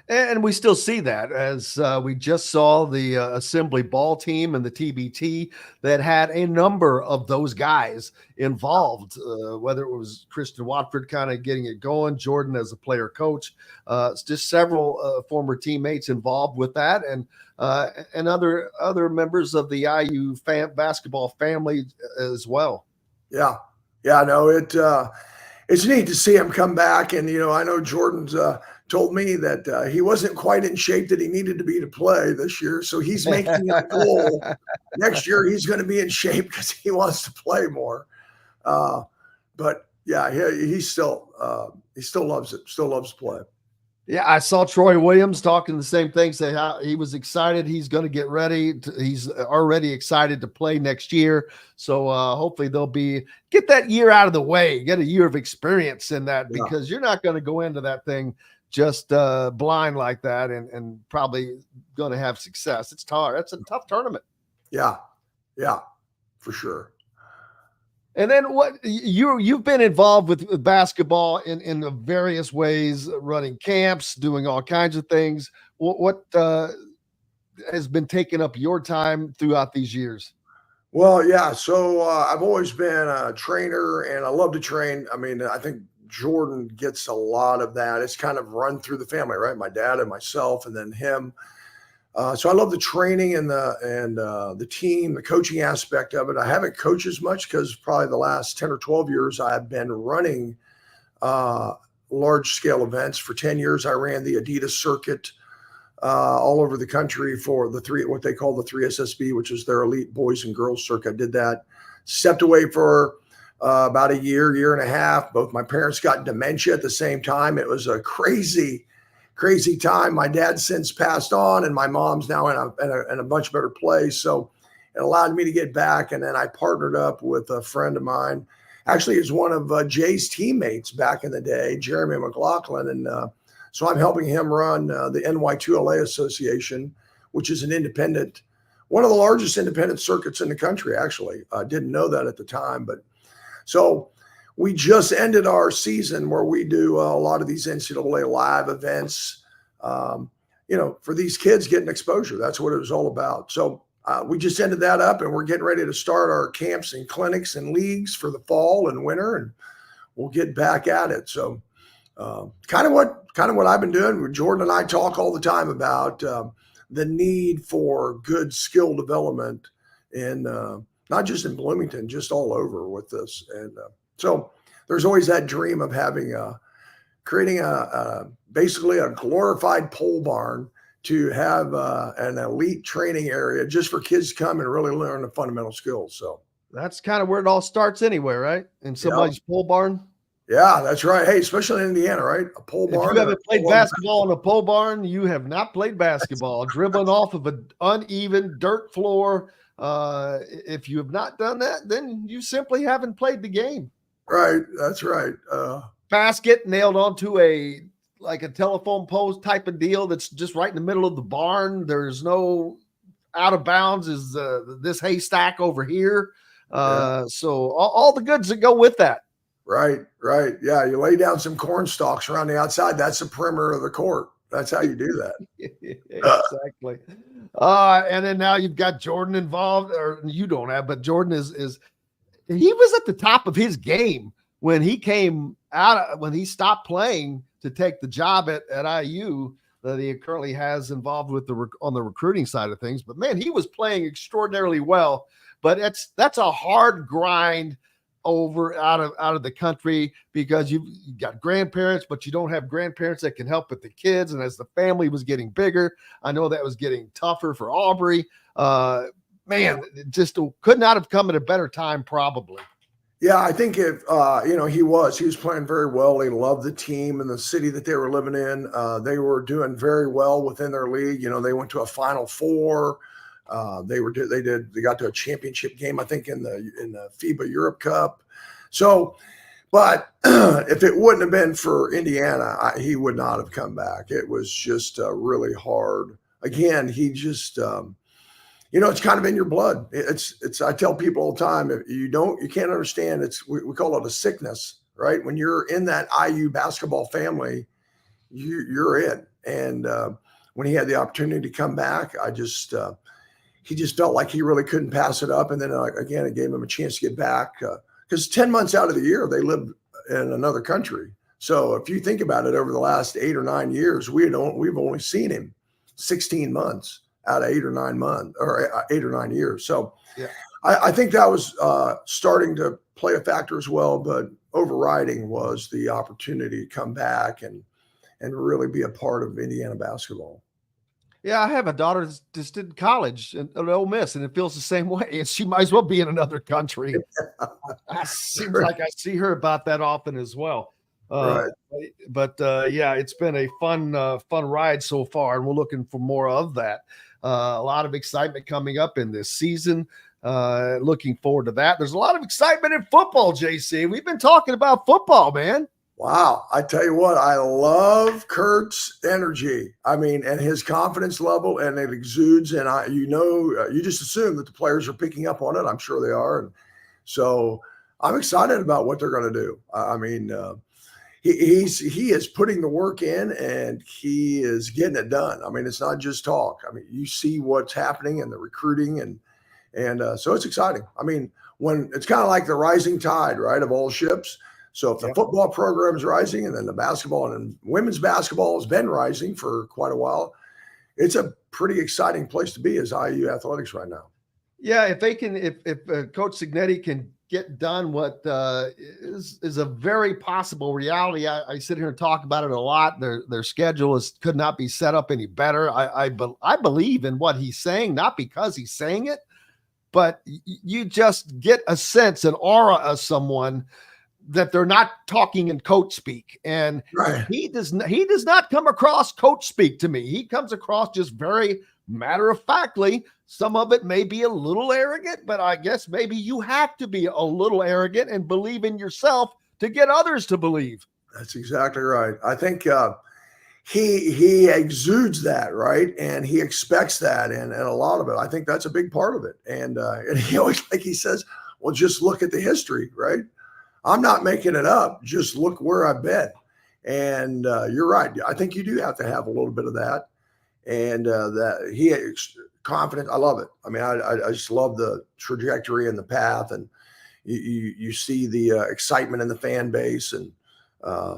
And we still see that, as we just saw the assembly ball team and the TBT that had a number of those guys involved, whether it was Christian Watford kind of getting it going, Jordan as a player coach, it's just several former teammates involved with that, and other members of the IU basketball family as well. Yeah. No, it's neat to see him come back. And, I know Jordan's told me that he wasn't quite in shape that he needed to be to play this year. So he's making a goal. Next year, he's going to be in shape because he wants to play more. But yeah, he still loves it. Still loves to play. Yeah, I saw Troy Williams talking the same thing, say how he was excited. He's going to get ready. He's already excited to play next year. So hopefully they'll get that year out of the way, get a year of experience in that, because you're not going to go into that thing just blind like that and probably going to have success. It's hard. That's a tough tournament. Yeah, for sure. And then what you've been involved with basketball in various ways, running camps, doing all kinds of things. What has been taking up your time throughout these years? Well, yeah. So I've always been a trainer, and I love to train. I mean, I think Jordan gets a lot of that. It's kind of run through the family, right? My dad and myself, and then him. So I love the training and the team, the coaching aspect of it. I haven't coached as much because probably the last 10 or 12 years I've been running large scale events. For 10 years, I ran the Adidas circuit all over the country for what they call the 3SSB, which is their elite boys and girls circuit. I did that, stepped away for about a year and a half. Both my parents got dementia at the same time. It was a crazy time. My dad since passed on, and my mom's now in a much better place. So it allowed me to get back. And then I partnered up with a friend of mine. Actually, is one of Jay's teammates back in the day, Jeremy McLaughlin. And so I'm helping him run the NY2LA Association, which is one of the largest independent circuits in the country, actually. I didn't know that at the time. But so we just ended our season where we do a lot of these NCAA live events, for these kids getting exposure. That's what it was all about. So we just ended that up, and we're getting ready to start our camps and clinics and leagues for the fall and winter, and we'll get back at it. So kind of what I've been doing. Jordan and I talk all the time about the need for good skill development in not just in Bloomington, just all over with this. And so there's always that dream of creating basically a glorified pole barn to have an elite training area just for kids to come and really learn the fundamental skills. So that's kind of where it all starts anyway, right? In somebody's pole barn. Yeah, that's right. Hey, especially in Indiana, right? A pole barn. If you haven't played basketball in a pole barn, you have not played basketball. Dribbling off of an uneven dirt floor. If you have not done that, then you simply haven't played the game. Right. That's right. Basket nailed onto a telephone post type of deal that's just right in the middle of the barn. There's no out of bounds is this haystack over here. So all the goods that go with that. Right. Yeah, you lay down some corn stalks around the outside. That's the perimeter of the court. That's how you do that. Exactly. And then now you've got Jordan involved, or you don't have, but Jordan is he was at the top of his game when he when he stopped playing to take the job at IU that he currently has involved with on the recruiting side of things. But man, he was playing extraordinarily well. But that's a hard grind out of the country, because you've got grandparents, but you don't have grandparents that can help with the kids. And as the family was getting bigger, I know that was getting tougher for Aubrey. man, it just could not have come at a better time, probably. Yeah, I think if he was playing very well. He loved the team and the city that they were living in. They were doing very well within their league. They went to a Final Four. They got to a championship game, I think, in the FIBA Europe Cup. So, but if it wouldn't have been for Indiana, he would not have come back. It was just really hard. Again, he just. It's kind of in your blood. It's. I tell people all the time, if you can't understand. We call it a sickness, right? When you're in that IU basketball family, you're in. And when he had the opportunity to come back, he just felt like he really couldn't pass it up. And then again, it gave him a chance to get back because 10 months out of the year they lived in another country. So if you think about it, over the last 8 or 9 years, we've only seen him 16 months. Out of 8 or 9 months or 8 or 9 years. So yeah. I think that was starting to play a factor as well, but overriding was the opportunity to come back and really be a part of Indiana basketball. Yeah, I have a daughter that just did college at Ole Miss, and it feels the same way. And she might as well be in another country. It seems like I see her about that often as well. Right. But yeah, it's been a fun ride so far, and we're looking for more of that. A lot of excitement coming up in this season. Looking forward to that. There's a lot of excitement in football, JC. We've been talking about football, man. Wow. I tell you what, I love Kurt's energy. I mean, and his confidence level, and it exudes. And you just assume that the players are picking up on it. I'm sure they are. And so I'm excited about what they're going to do. I mean, he is putting the work in, and he is getting it done. I mean, it's not just talk. I mean, you see what's happening in the recruiting, and so it's exciting. I mean, when it's kind of like the rising tide, right, of all ships. So if the football program is rising, and then the basketball and women's basketball has been rising for quite a while, it's a pretty exciting place to be as IU athletics right now. Yeah, if Coach Cignetti can get done what is a very possible reality. I sit here and talk about it a lot. Their schedule could not be set up any better. I believe in what he's saying, not because he's saying it, but you just get a sense, an aura of someone that they're not talking in coach speak. And right. he does not come across coach speak to me. He comes across just very matter of factly. Some of it may be a little arrogant, but I guess maybe you have to be a little arrogant and believe in yourself to get others to believe. That's exactly right. I think he exudes that, right? And he expects that, and a lot of it. I think that's a big part of it. And he always, like he says, well, just look at the history, right? I'm not making it up. Just look where I've been. And you're right. I think you do have to have a little bit of that. And that he confident. I love it. I mean, I just love the trajectory and the path, and you see the excitement in the fan base, and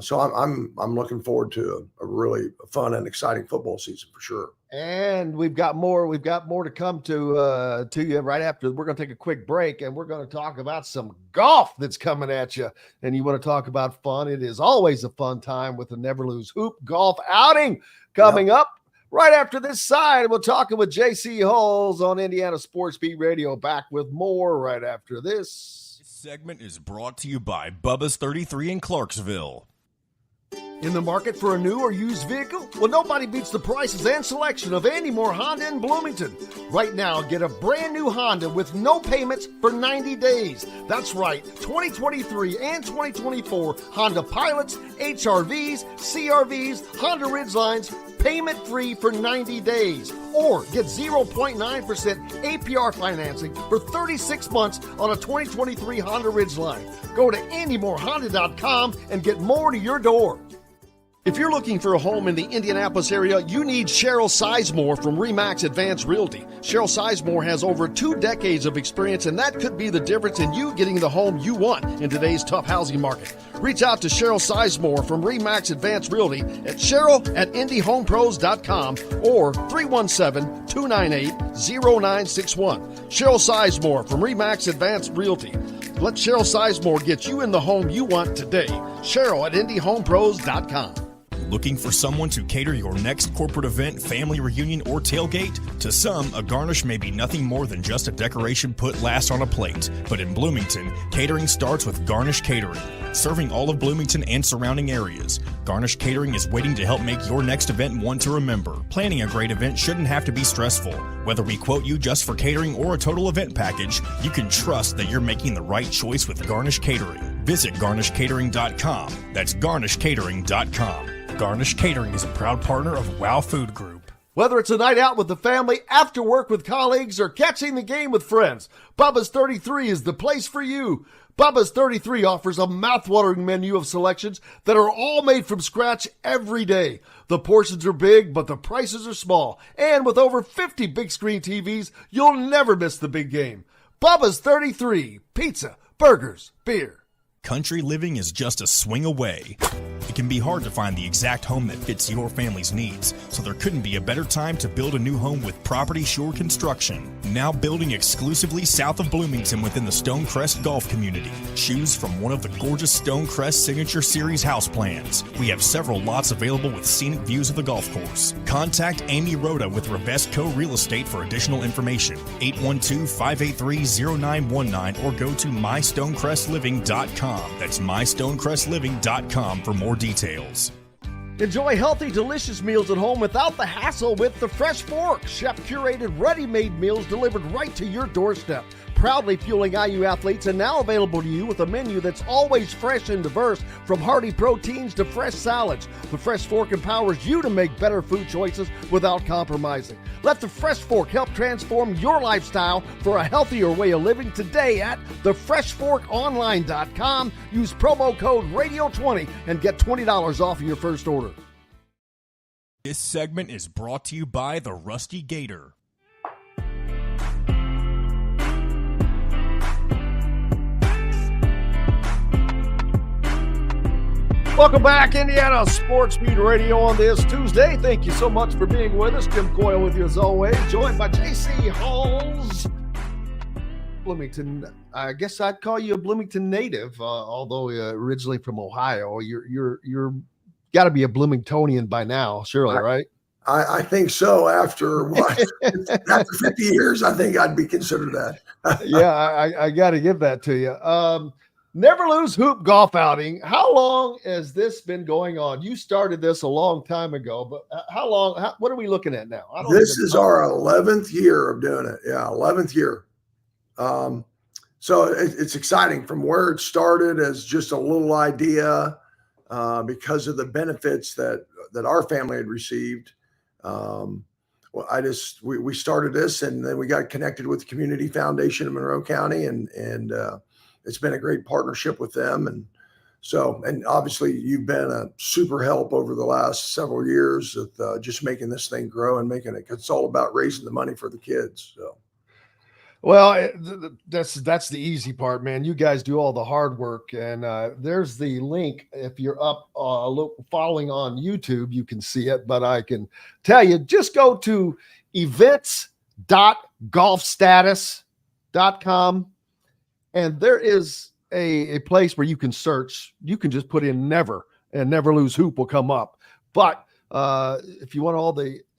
so I'm looking forward to a really fun and exciting football season for sure. And we've got more to come to you right after. We're going to take a quick break, and we're going to talk about some golf that's coming at you. And you want to talk about fun? It is always a fun time with the Never Lose Hoop golf outing coming up. Right after this side, we're talking with JC Hulls on Indiana Sports Beat Radio. Back with more right after this. This segment is brought to you by Bubba's 33 in Clarksville. In the market for a new or used vehicle? Well, nobody beats the prices and selection of Andy Moore Honda in Bloomington. Right now, get a brand new Honda with no payments for 90 days. That's right, 2023 and 2024 Honda Pilots, HRVs, CRVs, Honda Ridgelines, payment-free for 90 days. Or get 0.9% APR financing for 36 months on a 2023 Honda Ridgeline. Go to AndyMooreHonda.com and get more to your door. If you're looking for a home in the Indianapolis area, you need Cheryl Sizemore from RE/MAX Advanced Realty. Cheryl Sizemore has over 2 decades of experience, and that could be the difference in you getting the home you want in today's tough housing market. Reach out to Cheryl Sizemore from RE/MAX Advanced Realty at Cheryl@IndyHomePros.com or 317-298-0961. Cheryl Sizemore from RE/MAX Advanced Realty. Let Cheryl Sizemore get you in the home you want today. Cheryl@IndyHomePros.com. Looking for someone to cater your next corporate event, family reunion, or tailgate? To some, a garnish may be nothing more than just a decoration put last on a plate. But in Bloomington, catering starts with Garnish Catering. Serving all of Bloomington and surrounding areas, Garnish Catering is waiting to help make your next event one to remember. Planning a great event shouldn't have to be stressful. Whether we quote you just for catering or a total event package, you can trust that you're making the right choice with Garnish Catering. Visit garnishcatering.com. That's garnishcatering.com. Garnish Catering is a proud partner of WOW Food Group. Whether it's a night out with the family, after work with colleagues, or catching the game with friends, Bubba's 33 is the place for you. Bubba's 33 offers a mouth-watering menu of selections that are all made from scratch every day. The portions are big, but the prices are small. And with over 50 big screen TVs, you'll never miss the big game. Bubba's 33, pizza, burgers, beer. Country living is just a swing away. It can be hard to find the exact home that fits your family's needs, so there couldn't be a better time to build a new home with Property Shore Construction. Now building exclusively south of Bloomington within the Stonecrest Golf community. Choose from one of the gorgeous Stonecrest Signature Series house plans. We have several lots available with scenic views of the golf course. Contact Amy Rhoda with Revesco Real Estate for additional information. 812-583-0919 or go to mystonecrestliving.com. That's mystonecrestliving.com for more details. Enjoy healthy, delicious meals at home without the hassle with the Fresh Fork. Chef-curated, ready-made meals delivered right to your doorstep. Proudly fueling IU athletes and now available to you with a menu that's always fresh and diverse, from hearty proteins to fresh salads. The Fresh Fork empowers you to make better food choices without compromising. Let the Fresh Fork help transform your lifestyle for a healthier way of living today at thefreshforkonline.com. Use promo code RADIO20 and get $20 off of your first order. This segment is brought to you by the Rusty Gator. Welcome back, Indiana Sports Beat Radio on this Tuesday. Thank you so much for being with us. Jim Coyle with you as always, joined by J.C. Halls. Bloomington, I guess I'd call you a Bloomington native, although originally from Ohio. You're got to be a Bloomingtonian by now, surely, right? I think so. After what? After 50 years, I think I'd be considered that. Yeah, I got to give that to you. Never Lose Hoop golf outing. How long has this been going on? You started this a long time ago, but how long? What are we looking at now? This is our 11th year of doing it. Yeah, 11th year. So it's exciting from where it started as just a little idea because of the benefits that our family had received. We started this, and then we got connected with the Community Foundation in Monroe County, and it's been a great partnership with them. And obviously you've been a super help over the last several years with just making this thing grow and making it, it's all about raising the money for the kids. So. Well, that's the easy part, man. You guys do all the hard work, and there's the link. If you're up following on YouTube, you can see it, but I can tell you, just go to events.golfstatus.com. And there is a place where you can search. You can just put in never, and Never Lose Hoop will come up. But if you want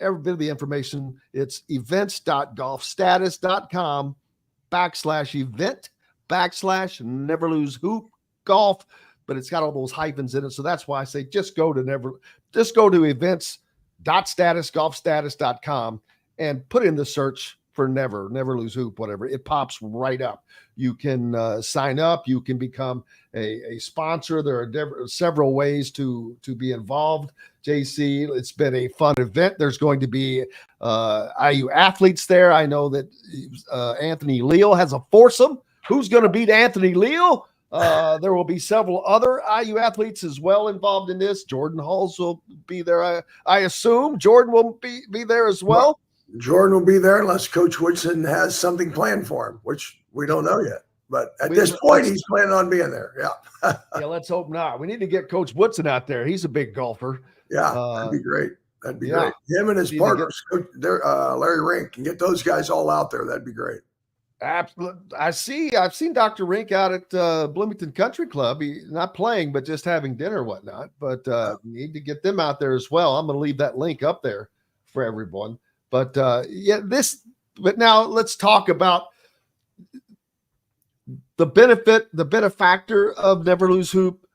every bit of the information, it's events.golfstatus.com/event/Never Lose Hoop golf. But it's got all those hyphens in it. So that's why I say just go to events.statusgolfstatus.com and put in the search for Never Lose Hoop, whatever. It pops right up. You can sign up. You can become a sponsor. There are several ways to be involved. JC, it's been a fun event. There's going to be IU athletes there. I know that Anthony Leal has a foursome. Who's going to beat Anthony Leal? There will be several other IU athletes as well involved in this. Jordan Halls will be there. I assume Jordan will be there as well. Jordan will be there unless Coach Woodson has something planned for him, which we don't know yet. But at this point, he's planning on being there. Yeah. Yeah, let's hope not. We need to get Coach Woodson out there. He's a big golfer. Yeah, that'd be great. That'd be great. Him and his partners, Larry Rink, and get those guys all out there. That'd be great. Absolutely. I've seen Dr. Rink out at Bloomington Country Club. Not playing, but just having dinner and whatnot. But need to get them out there as well. I'm going to leave that link up there for everyone. But but now let's talk about the benefactor of Never Lose Hoop.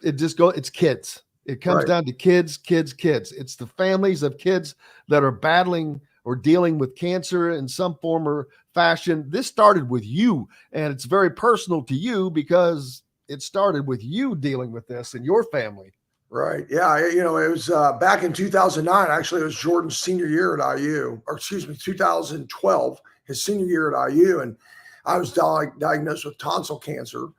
It's kids. It comes down to kids. It's the families of kids that are battling or dealing with cancer in some form or fashion. This started with you, and it's very personal to you because it started with you dealing with this in your family. Right. Yeah. It was back in 2009. Actually, it was Jordan's senior year at IU, or excuse me, 2012, his senior year at IU. And I was diagnosed with tonsil cancer,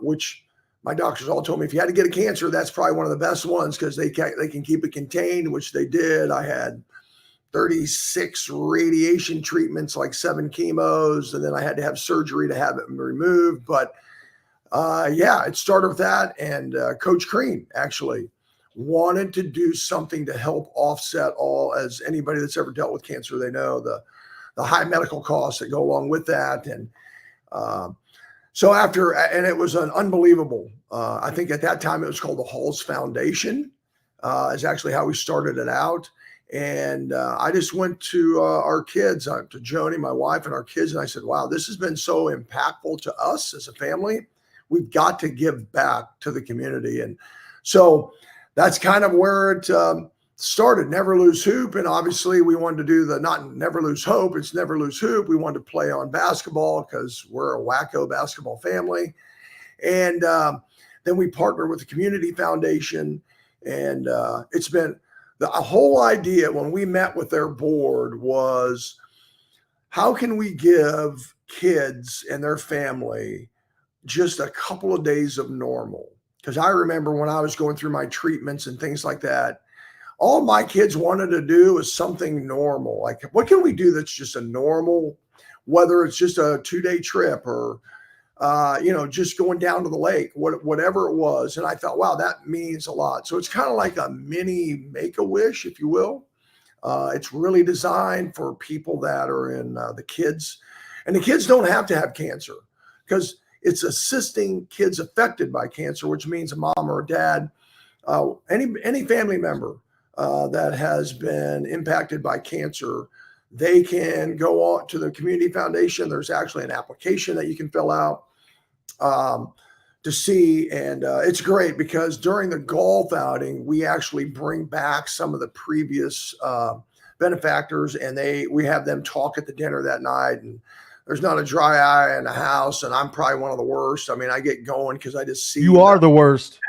which my doctors all told me if you had to get a cancer, that's probably one of the best ones because they can keep it contained, which they did. I had 36 radiation treatments, like 7 chemos, and then I had to have surgery to have it removed. But it started with that. And Coach Chrnic actually wanted to do something to help offset as anybody that's ever dealt with cancer, they know the high medical costs that go along with that. And and it was an unbelievable, I think at that time it was called the Halls Foundation, is actually how we started it out. And I just went to our kids, to Joni, my wife, and our kids, and I said, wow, this has been so impactful to us as a family. We've got to give back to the community. And so that's kind of where it started, Never Lose Hoop. And obviously we wanted to do not Never Lose Hope, it's Never Lose Hoop. We wanted to play on basketball because we're a wacko basketball family. And then we partnered with the Community Foundation. And it's been the whole idea when we met with their board was, how can we give kids and their family just a couple of days of normal? Because I remember when I was going through my treatments and things like that, all my kids wanted to do was something normal. Like, what can we do that's just a normal, whether it's just a 2-day trip or, just going down to the lake, whatever it was. And I thought, wow, that means a lot. So it's kind of like a mini Make-A-Wish, if you will. It's really designed for people that are in the kids. And the kids don't have to have cancer because it's assisting kids affected by cancer, which means a mom or a dad, any family member that has been impacted by cancer, they can go on to the Community Foundation. There's actually an application that you can fill out to see. And it's great because during the golf outing, we actually bring back some of the previous benefactors, and we have them talk at the dinner that night. And there's not a dry eye in the house, and I'm probably one of the worst. I mean, I get going because I just see you are the worst.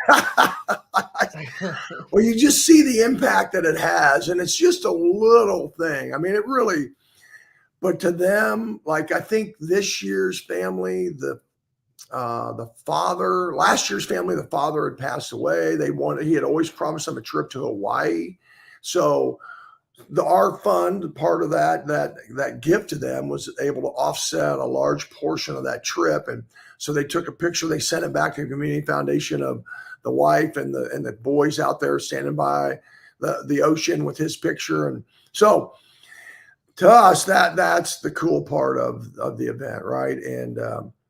Well, you just see the impact that it has, and it's just a little thing. I mean, it really, but to them, like I think this year's family, last year's family, the father had passed away. He had always promised them a trip to Hawaii. So our fund, part of that gift to them was able to offset a large portion of that trip. And so they took a picture, they sent it back to the Community Foundation of the wife and the boys out there standing by the ocean with his picture. And so to us, that's the cool part of the event, right? And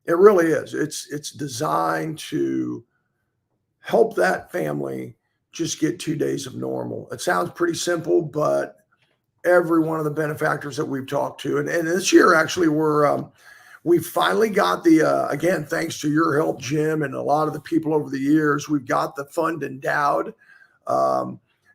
it really is. It's designed to help that family just get 2 days of normal. It sounds pretty simple, but every one of the benefactors that we've talked to, and this year actually we finally got again, thanks to your help, Jim, and a lot of the people over the years, we've got the fund endowed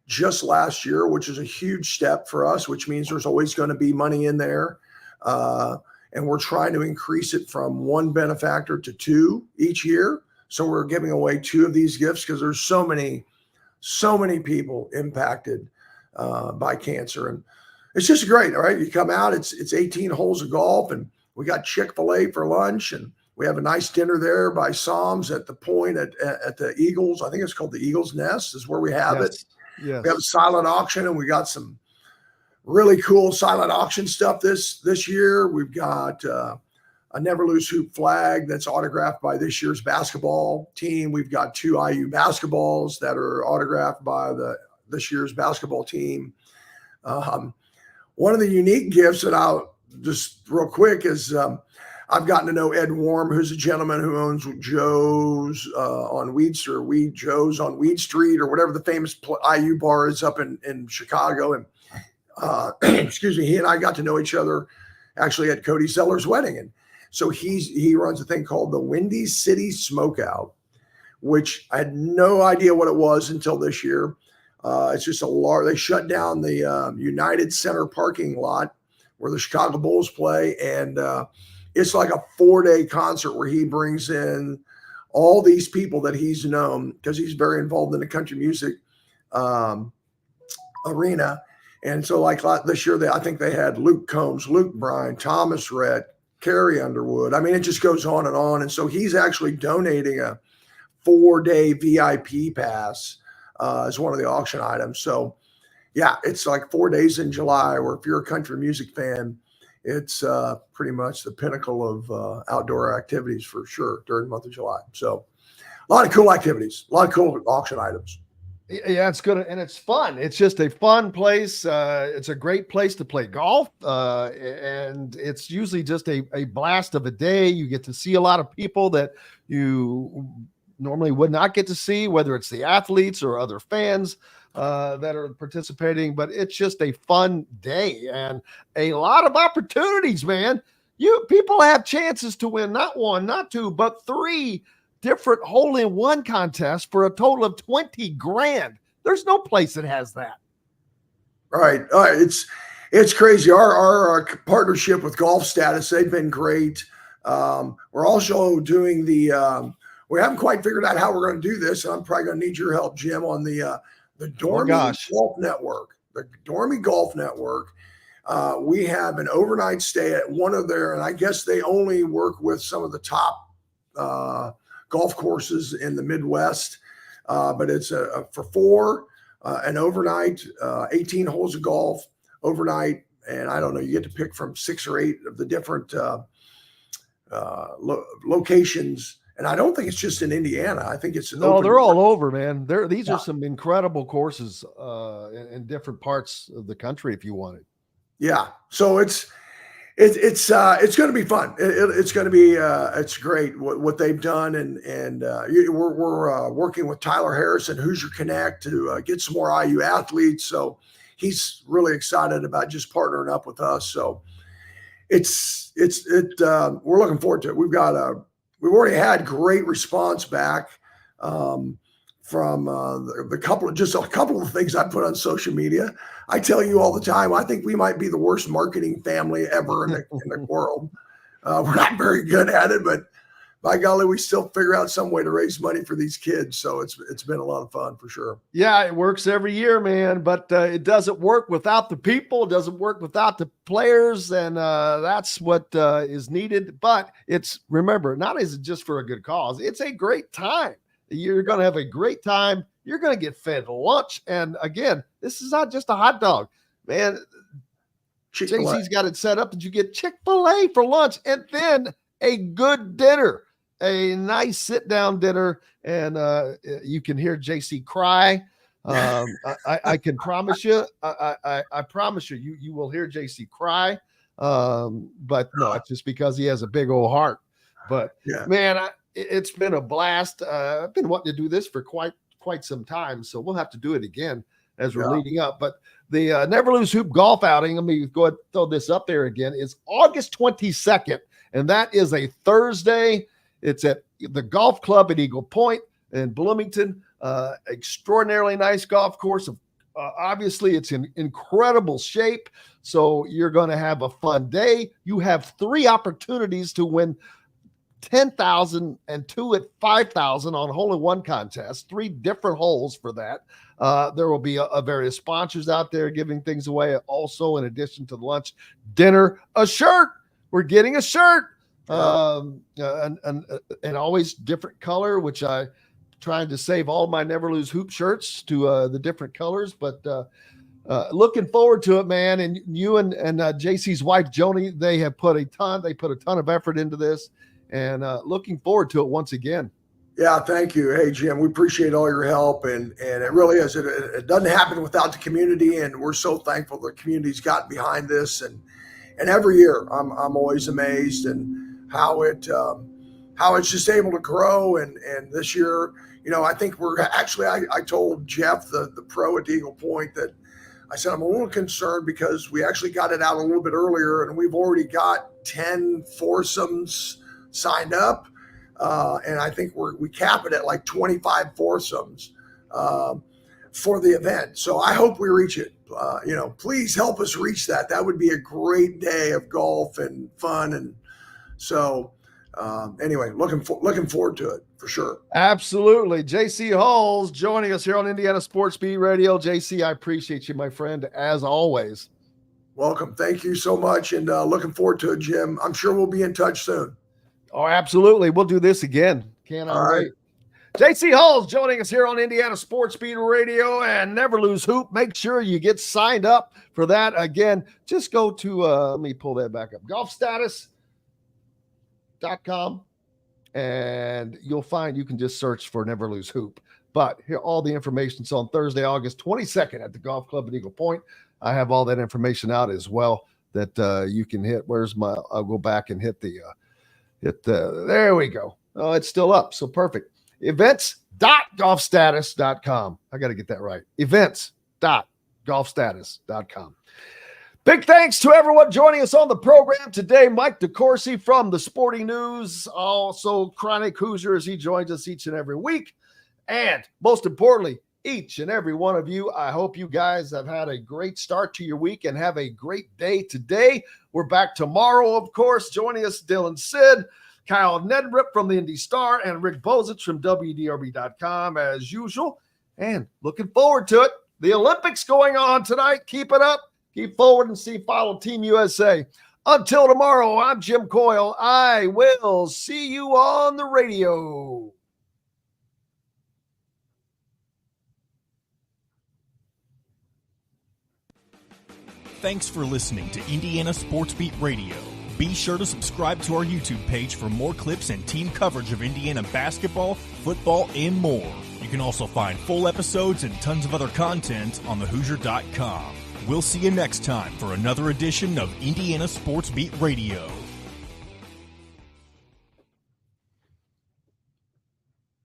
just last year, which is a huge step for us, which means there's always going to be money in there. And we're trying to increase it from 1 benefactor to 2 each year. So we're giving away 2 of these gifts because there's so many people impacted by cancer. And it's just great. All right. You come out, it's 18 holes of golf, and we got Chick-fil-A for lunch, and we have a nice dinner there by Psalms at the point at the Eagles. I think it's called the Eagles Nest is where we have it. Yes. We have a silent auction, and we got some really cool silent auction stuff this year. We've got a Never Lose Hoop flag that's autographed by this year's basketball team. We've got 2 IU basketballs that are autographed by this year's basketball team. One of the unique gifts that just real quick is I've gotten to know Ed Warm, who's a gentleman who owns Joe's on Joe's on Weed Street, or whatever the famous IU bar is up in Chicago. And excuse me, he and I got to know each other actually at Cody Zeller's wedding. And so he runs a thing called the Windy City Smokeout, which I had no idea what it was until this year. It's just they shut down the United Center parking lot where the Chicago Bulls play. And it's like a 4-day concert where he brings in all these people that he's known, because he's very involved in the country music arena. And so like this year, I think they had Luke Combs, Luke Bryan, Thomas Rhett, Carrie Underwood. I mean, it just goes on and on. And so he's actually donating a 4-day VIP pass as one of the auction items. So yeah, it's like 4 days in July, where if you're a country music fan, it's pretty much the pinnacle of outdoor activities for sure during the month of July. So a lot of cool activities, a lot of cool auction items. Yeah, it's good and it's fun. It's just a fun place. It's a great place to play golf, and it's usually just a blast of a day. You get to see a lot of people that you normally would not get to see, whether it's the athletes or other fans that are participating. But it's just a fun day and a lot of opportunities, man. People have chances to win not one, not two, but 3 different hole-in-one contests for a total of 20 grand. There's no place that has that. Right. It's crazy. Our partnership with Golf Status, they've been great. We're also doing we haven't quite figured out how we're going to do this, and I'm probably going to need your help, Jim, on the Dormy Golf Network. The Dormy Golf Network. We have an overnight stay at one of their, and I guess they only work with some of the top golf courses in the Midwest, but it's for 4 an overnight, 18 holes of golf overnight, and I don't know, you get to pick from 6 or 8 of the different locations, and I don't think it's just in Indiana. I think it's they're all over, man. These are some incredible courses in different parts of the country if you want it. Yeah, so it's going to be fun. It's going to be it's great what they've done, and we're working with Tyler Harrison, Hoosier Connect, to get some more IU athletes. So he's really excited about just partnering up with us. So we're looking forward to it. We've already had great response back from a couple of things I put on social media. I tell you all the time, I think we might be the worst marketing family ever in the world. We're not very good at it, but by golly, we still figure out some way to raise money for these kids. So it's been a lot of fun for sure. Yeah, it works every year, man, but it doesn't work without the people. It doesn't work without the players, and that's what is needed. But remember, not is it just for a good cause. It's a great time. You're going to have a great time. You're going to get fed lunch. And again, this is not just a hot dog, man. JC's got it set up that you get Chick-fil-A for lunch and then a good dinner, a nice sit-down dinner. And you can hear JC cry. I can promise you, I promise you will hear JC cry. But no, it's just because he has a big old heart. But yeah, man, it's been a blast. I've been wanting to do this for quite some time, so we'll have to do it again as we're leading up. But the Never Lose Hoop golf outing, let me go ahead and throw this up there again, is August 22nd, and that is a Thursday. It's at the golf club at Eagle Point in Bloomington. Extraordinarily nice golf course. Obviously, it's in incredible shape, so you're going to have a fun day. You have 3 opportunities to win $10,000 and 2 at $5,000 on hole-in-one contest, 3 different holes for that. There will be a various sponsors out there giving things away. Also, in addition to the lunch, dinner, a shirt. We're getting a shirt, and always different color, which I trying to save all my Never Lose Hoop shirts to the different colors. But looking forward to it, man. And you and JC's wife Joni, they put a ton of effort into this. And looking forward to it once again. Yeah, thank you. Hey, Jim, we appreciate all your help. And it really is. It doesn't happen without the community. And we're so thankful the community's gotten behind this. And And every year I'm always amazed and how it's just able to grow. And this year, I think we're actually, I told Jeff, the pro at Eagle Point, that I said, I'm a little concerned because we actually got it out a little bit earlier and we've already got 10 foursomes signed up. And I think we cap it at like 25 foursomes for the event. So I hope we reach it. Please help us reach that. That would be a great day of golf and fun. And so anyway, looking forward to it for sure. Absolutely. JC Halls joining us here on Indiana Sports Beat Radio. JC, I appreciate you, my friend, as always. Welcome. Thank you so much. And looking forward to it, Jim. I'm sure we'll be in touch soon. Oh, absolutely. We'll do this again. Can't I wait. JC Halls joining us here on Indiana Sports Beat Radio, and Never Lose Hoop. Make sure you get signed up for that. Again, just go to, let me pull that back up, golfstatus.com, and you'll find you can just search for Never Lose Hoop. But here, all the information is on Thursday, August 22nd at the Golf Club at Eagle Point. I have all that information out as well that you can hit. I'll go back and hit there we go. Oh, it's still up. So perfect. Events.golfstatus.com. I got to get that right. Events.golfstatus.com. Big thanks to everyone joining us on the program today. Mike DeCouircy from the Sporting News, also Chronic Hoosier as he joins us each and every week. And most importantly, each and every one of you, I hope you guys have had a great start to your week and have a great day today. We're back tomorrow, of course. Joining us, Dylan Sid, Kyle Nedrip from the Indy Star, and Rick Bozich from WDRB.com as usual. And looking forward to it. The Olympics going on tonight. Keep it up. Keep forward and follow Team USA. Until tomorrow, I'm Jim Coyle. I will see you on the radio. Thanks for listening to Indiana Sports Beat Radio. Be sure to subscribe to our YouTube page for more clips and team coverage of Indiana basketball, football, and more. You can also find full episodes and tons of other content on thehoosier.com. We'll see you next time for another edition of Indiana Sports Beat Radio.